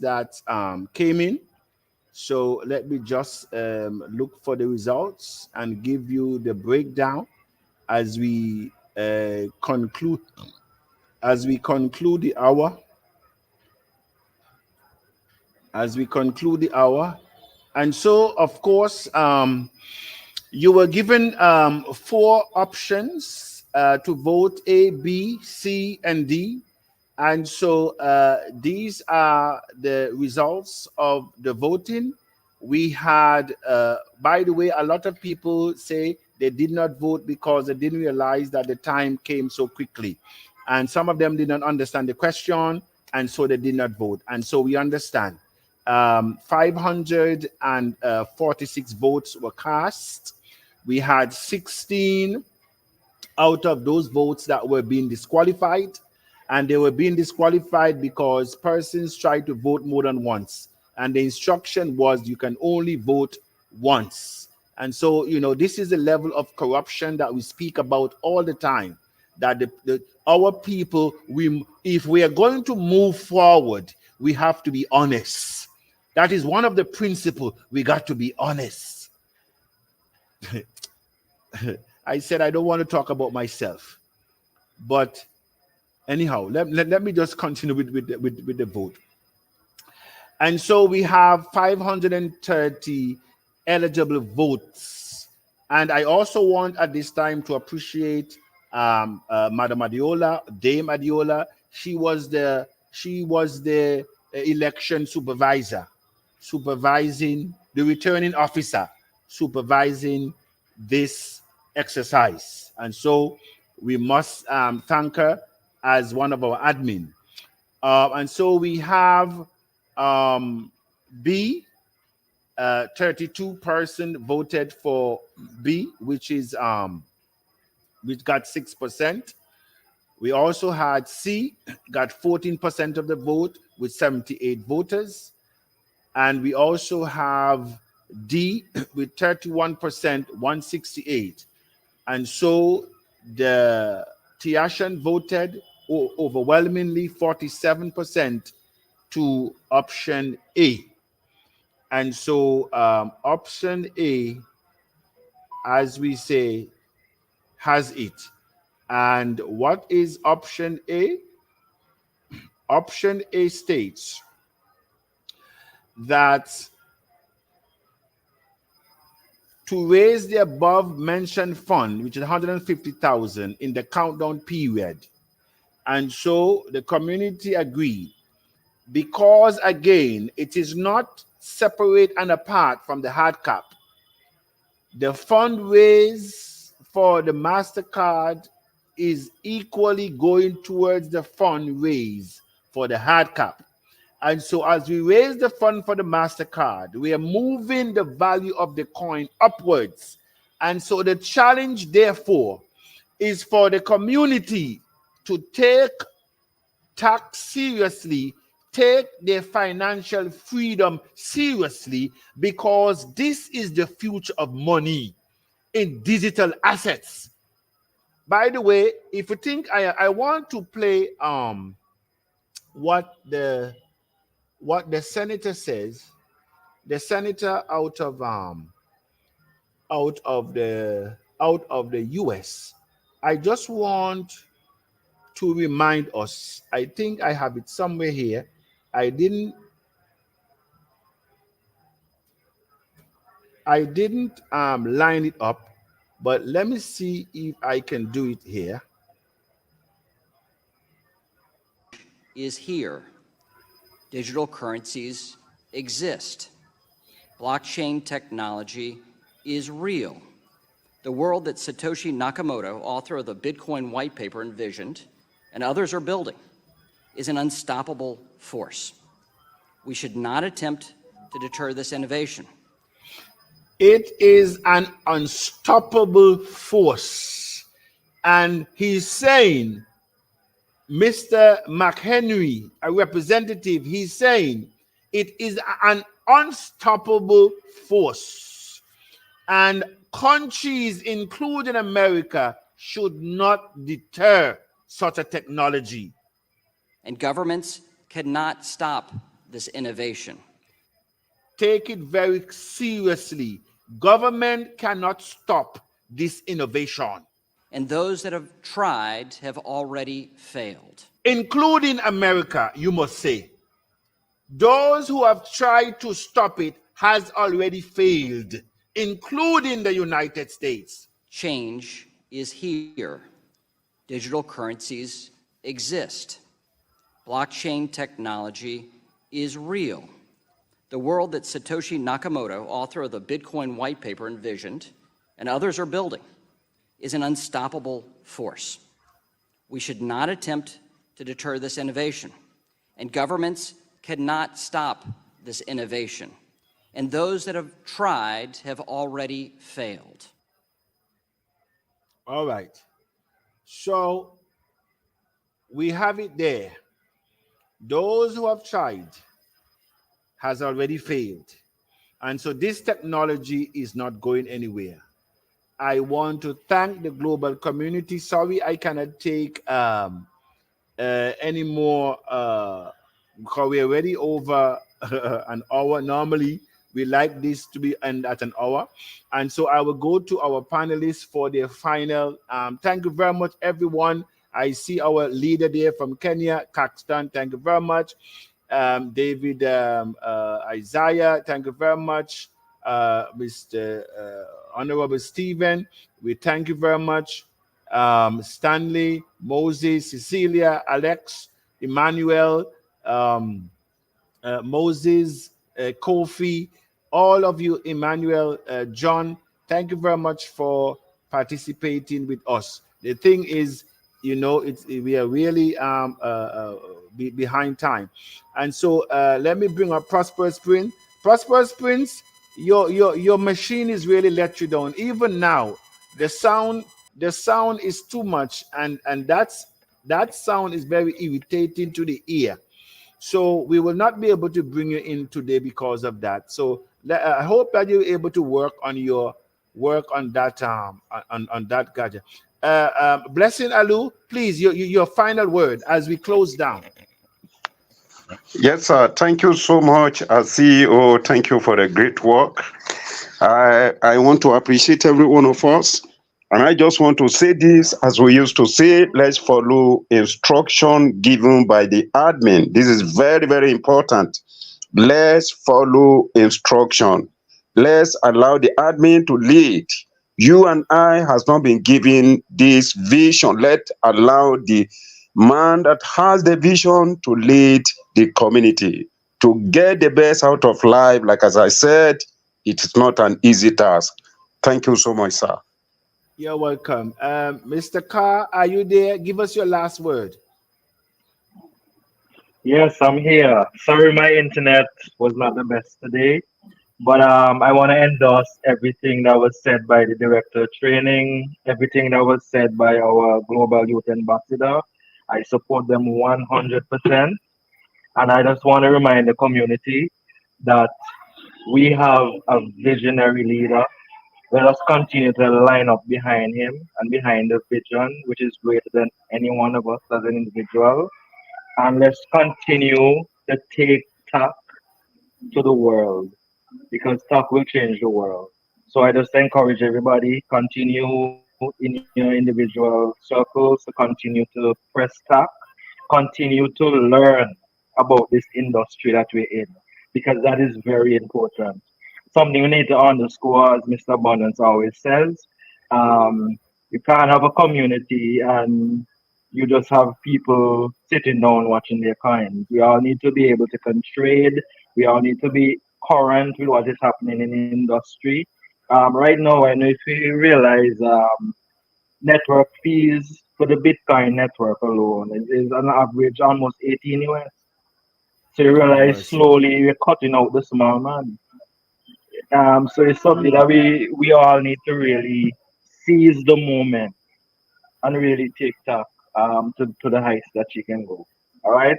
that came in. So let me just look for the results and give you the breakdown as we conclude the hour. And so, of course, you were given 4 options to vote: A, B, C, and D. And so these are the results of the voting. We had, by the way, a lot of people say they did not vote because they didn't realize that the time came so quickly. And some of them did not understand the question, and so they did not vote. And so we understand. 546 votes were cast. We had 16 out of those votes that were being disqualified. And they were being disqualified because persons tried to vote more than once. And the instruction was you can only vote once. And so, you know, this is the level of corruption that we speak about all the time. That our people, if we are going to move forward, we have to be honest. That is one of the principles. We got to be honest. I said I don't want to talk about myself. But anyhow, let me just continue with the vote. And so we have 530 eligible votes. And I also want at this time to appreciate Madam Adiola, Dame Adiola. She was the election supervisor, supervising the returning officer, supervising this exercise. And so we must thank her as one of our admin. And so we have B, 32% voted for B, which got 6%. We also had C, got 14% of the vote with 78 voters. And we also have D with 31%, 168. And so the Tiashan voted overwhelmingly 47% to option A. And so option A, as we say, has it. And what is option A? Option A states that to raise the above mentioned fund, which is 150,000 in the countdown period. And so the community agreed, because again, it is not separate and apart from the hard cap. The fundraise for the MasterCard is equally going towards the fundraise for the hard cap. And so as we raise the fund for the MasterCard, we are moving the value of the coin upwards. And so the challenge, therefore, is for the community to take TACC seriously, take their financial freedom seriously, because this is the future of money in digital assets. By the way, if you think I want to play what the senator says, the senator out of the US. I just want to remind us. I think I have it somewhere here. I didn't line it up, but let me see if I can do it here. Is here. Digital currencies exist. Blockchain technology is real. The world that Satoshi Nakamoto, author of the Bitcoin white paper, envisioned, and others are building, is an unstoppable force. We should not attempt to deter this innovation. It is an unstoppable force. And he's saying, Mr. McHenry, a representative, he's saying it is an unstoppable force. And countries, including America, should not deter such a technology. And governments cannot stop this innovation. Take it very seriously. Government cannot stop this innovation. And those that have tried have already failed. Including America, you must say. Those who have tried to stop it has already failed, including the United States. Change is here. Digital currencies exist. Blockchain technology is real. The world that Satoshi Nakamoto, author of the Bitcoin white paper, envisioned, and others are building, is an unstoppable force. We should not attempt to deter this innovation, and governments cannot stop this innovation. And those that have tried have already failed. All right. So we have it there. Those who have tried has already failed. And so this technology is not going anywhere. I want to thank the global community. Sorry, I cannot take any more because we're already over an hour. Normally, we like this to be end at an hour. And so I will go to our panelists for their final. Thank you very much, everyone. I see our leader there from Kenya, Caxton. Thank you very much. David Isaiah, thank you very much. Mr. Honorable Stephen, we thank you very much. Stanley, Moses, Cecilia, Alex, Emmanuel, Moses, Kofi, all of you, Emmanuel, John, thank you very much for participating with us. The thing is, you know, we are really behind time. And so let me bring up Prosperous Prince. Prosperous Prince, your machine is really let you down. Even now, the sound is too much, and that sound is very irritating to the ear. So we will not be able to bring you in today because of that. So I hope that you're able to work on that on that gadget. Blessing Alu, please, your final word as we close down. Yes, sir. Thank you so much, CEO. Thank you for the great work. I want to appreciate every one of us. And I just want to say this, as we used to say, let's follow instruction given by the admin. This is very, very important. Let's follow instruction. Let's allow the admin to lead. You and I has not been given this vision. Let's allow the man that has the vision to lead the community. to get the best out of life, like as I said, it is not an easy task. Thank you so much, sir. You're welcome. Mr. Carr, are you there? Give us your last word. Yes, I'm here. Sorry, my internet was not the best today, but I want to endorse everything that was said by the director of training, everything that was said by our global youth ambassador. I support them 100%, and I just want to remind the community that we have a visionary leader. Let us continue to line up behind him and behind the vision, which is greater than any one of us as an individual. And let's continue to take TACC to the world because TACC will change the world. So I just encourage everybody, continue in your individual circles to continue to press TACC, continue to learn about this industry that we're in because that is very important. Something we need to underscore, as Mr. Abundance always says, you can't have a community and you just have people sitting down watching their coins. We all need to be able to trade. We all need to be current with what is happening in the industry. Right now, I know if we realize network fees for the Bitcoin network alone is on average almost 18 US. So you realize slowly we're cutting out the small man. So it's something that we all need to really seize the moment and really take TACC to the heights that she can go. All right.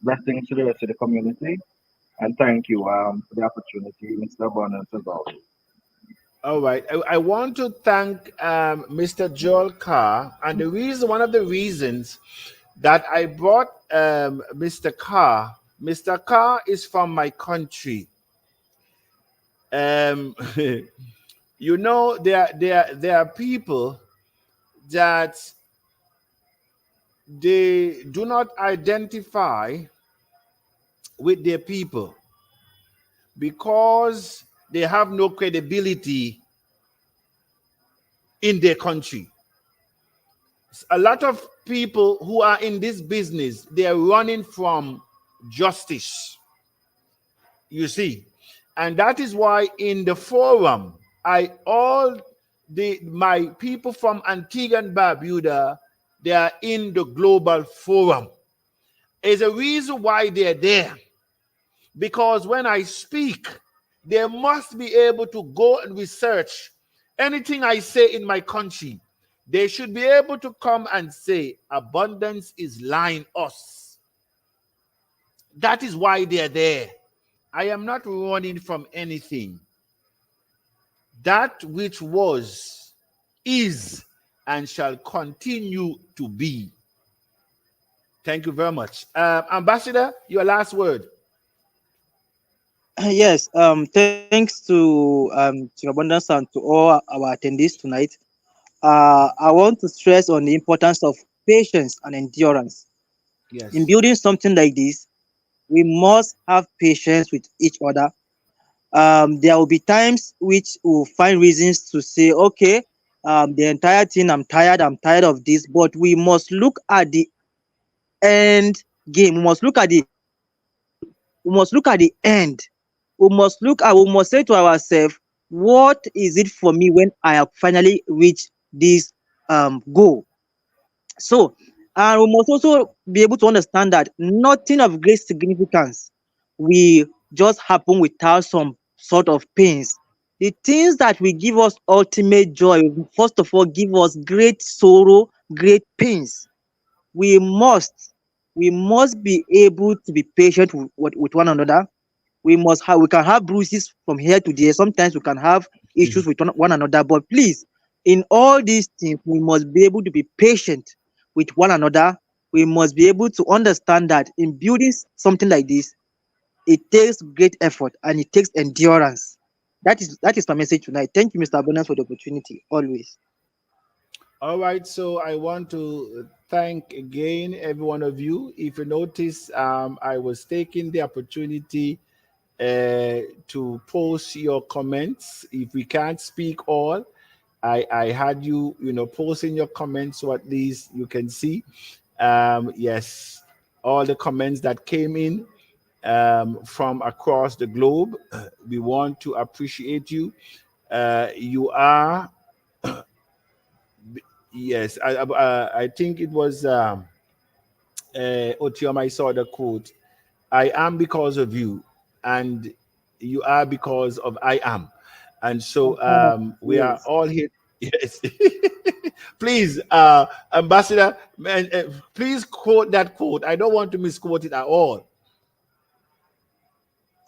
Blessings to the rest of the community, and thank you for the opportunity, Mr. Abundance, as always. All right. I want to thank Mr. Joel Carr, and one of the reasons that I brought Mr. Carr is from my country. You know, there are people that they do not identify with their people because they have no credibility in their country. A lot of people who are in this business, they are running from justice, you see. And that is why in the forum, my people from Antigua and Barbuda, they are in the global forum. There's a reason why they're there. Because when I speak, they must be able to go and research anything I say in my country. They should be able to come and say, abundance is lying us. That is why they're there. I am not running from anything. That which was, is, and shall continue to be. Thank you very much. Ambassador, your last word. Yes, thanks to Abundance and to all our attendees tonight. I want to stress on the importance of patience and endurance. Yes. In building something like this, we must have patience with each other. There will be times which we'll find reasons to say, okay, the entire thing, I'm tired of this, but we must look at the end game. We must look at the end. We must say to ourselves, what is it for me when I have finally reached this goal? So, we must also be able to understand that nothing of great significance will just happen without some sort of pains. The things that will give us ultimate joy, first of all, give us great sorrow, great pains. We must be able to be patient with one another. We can have bruises from here to there. Sometimes we can have issues with one another, but please, in all these things, we must be able to be patient with one another. We must be able to understand that in building something like this, it takes great effort and it takes endurance. That is my message tonight. Thank you, Mr. Abundance, for the opportunity. Always. All right, so I want to thank again every one of you. If you notice, I was taking the opportunity to post your comments. If we can't speak all, I had you, posting your comments so at least you can see. Yes, all the comments that came in. from across the globe. We want to appreciate you. You are, yes, I think it was Otium, I saw the quote, I am because of you, and you are because of I am. And so we are Yes. all here. Yes. Please, Ambassador, man, please quote that quote. I don't want to misquote it at all.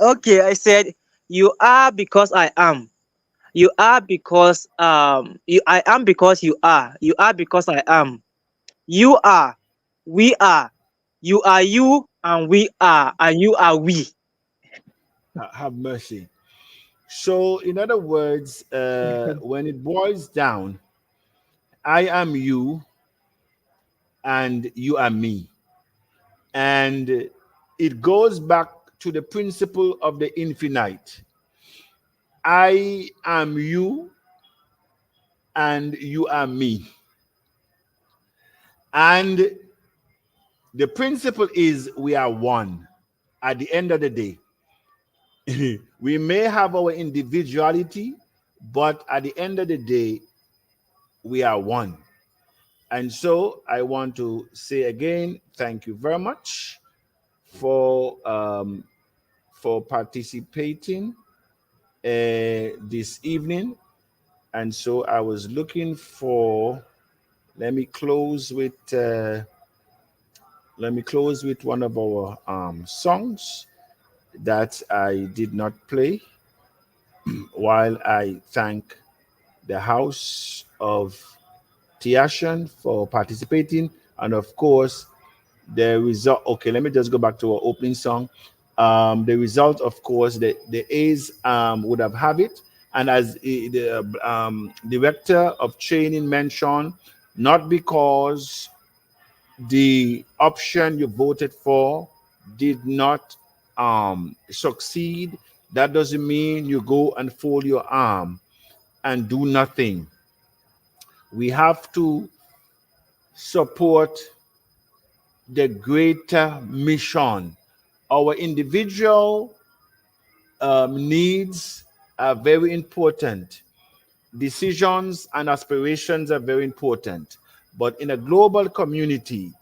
Okay, I said, you are because I am. You are because I am because you are. You are because I am. You are. We are. You are you and we are and you are we. Have mercy. So, in other words, when it boils down, I am you and you are me. And it goes back to the principle of the infinite. I am you and you are me. And the principle is we are one at the end of the day. We may have our individuality, but at the end of the day, we are one. And so I want to say again, thank you very much for participating this evening. And so I was looking for. Let me close with one of our songs that I did not play while I thank the House of Tiashan for participating, and of course the result. Okay, let me just go back to our opening song. The result, of course, the A's would have it, and as the director of training mentioned, not because the option you voted for did not succeed, that doesn't mean you go and fold your arm and do nothing. We have to support the greater mission. Our individual needs are very important. Decisions and aspirations are very important. But in a global community,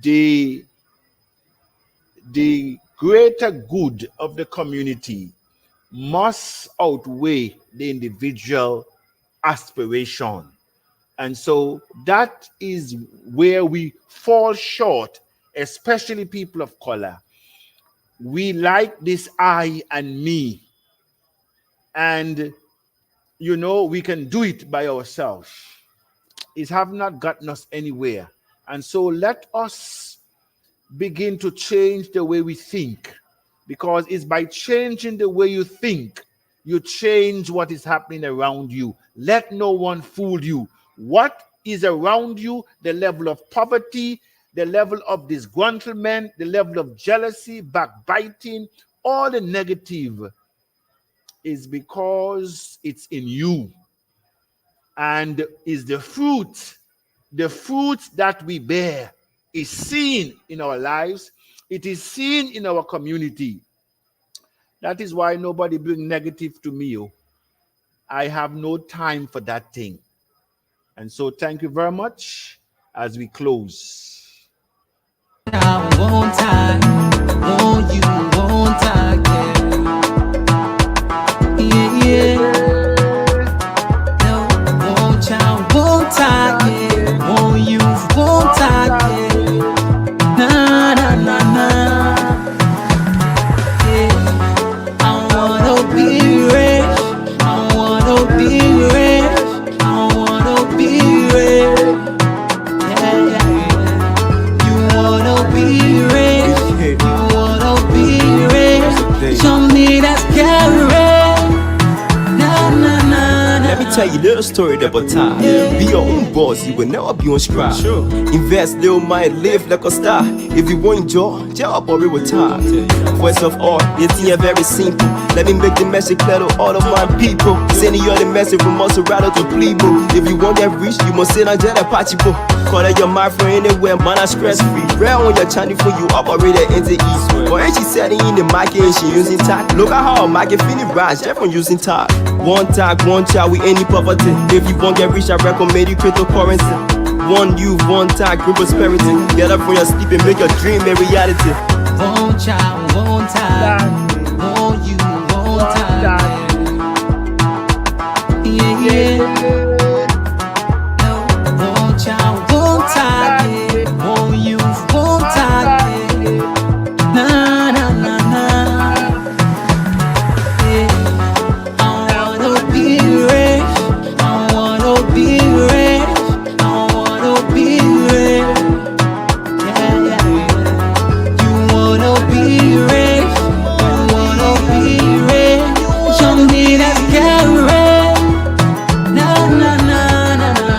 the greater good of the community must outweigh the individual aspiration. And so that is where we fall short, especially people of color. We like this I and me. And, we can do it by ourselves. It have not gotten us anywhere. And so let us begin to change the way we think, because it's by changing the way you think, you change what is happening around you. Let no one fool you. What is around you, the level of poverty, the level of disgruntlement, the level of jealousy, backbiting, all the negative is because it's in you, and is the fruit that we bear is seen in our lives. It is seen in our community. That is why nobody bring negative to me. I have no time for that thing. And so thank you very much as we close. I won't I, won't you, won't I, yeah, yeah. No, won't I, won't I, yeah. Won't you, won't I, yeah. Na, na, na, na. Yeah. I wanna be rich, I wanna be rich, I wanna be rich. Yeah, yeah, yeah. You wanna be rich, you wanna be tell you a little story about time. Be your own boss, you will never be on scribe. Invest, little mind, live like a star. If you want enjoy, job or retire. First of all, it's here very simple. Let me make the message clear to all of my people. Sending you the message from Maserati to Plebo. If you want that rich, you must sit on Jet Apache. Call it your mind for anywhere, man, I'm stress free. Rare on your channel for you operate it into east. But ain't she setting in the market and she using TACC? Look at how market feeling rise, just from using TACC. One TACC, one child with any poverty. If you want get rich, I recommend you cryptocurrency. One youth, one TACC, group prosperity. Get up from your sleep and make your dream a reality. One child, one time, one you, one time. Yeah, yeah. One child, one time, one you, one time. Na na na na. Yeah. I wanna be rich. I wanna be rich. I wanna be rich. Yeah, yeah, yeah. You wanna be rich. You wanna be rich. Show me that carrot. Na na na na na.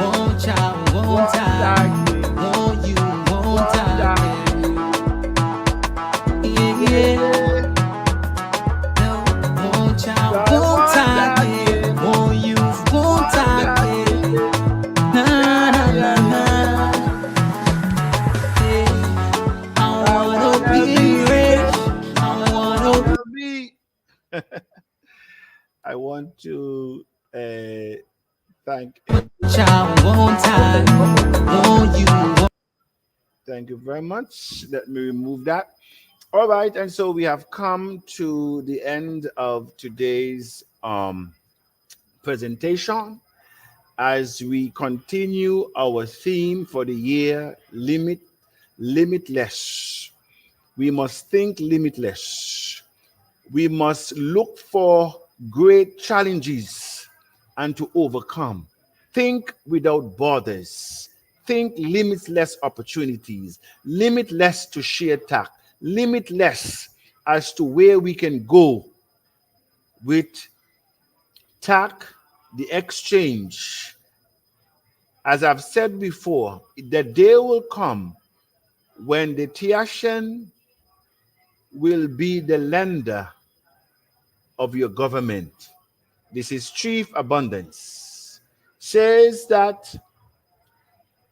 One child, one time, one you, one time. Yeah, yeah. No, one child, one time, one you, one time. Na na na na. Yeah. I wanna be rich. I wanna I want to thank child, one time, one you, one. thank you very much. Let me remove that. All right, and so we have come to the end of today's presentation as we continue our theme for the year, limitless. We must think limitless. We must look for great challenges and to overcome. Think without borders. Think limitless opportunities, limitless to share TACC, limitless as to where we can go with TACC, the exchange. As I've said before, the day will come when the TACC will be the lender of your government. This is Chief Abundance. Says that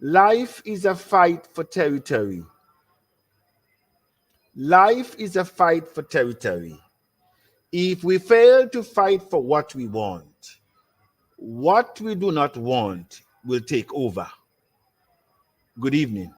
life is a fight for territory. Life is a fight for territory. If we fail to fight for what we want, what we do not want will take over. Good evening.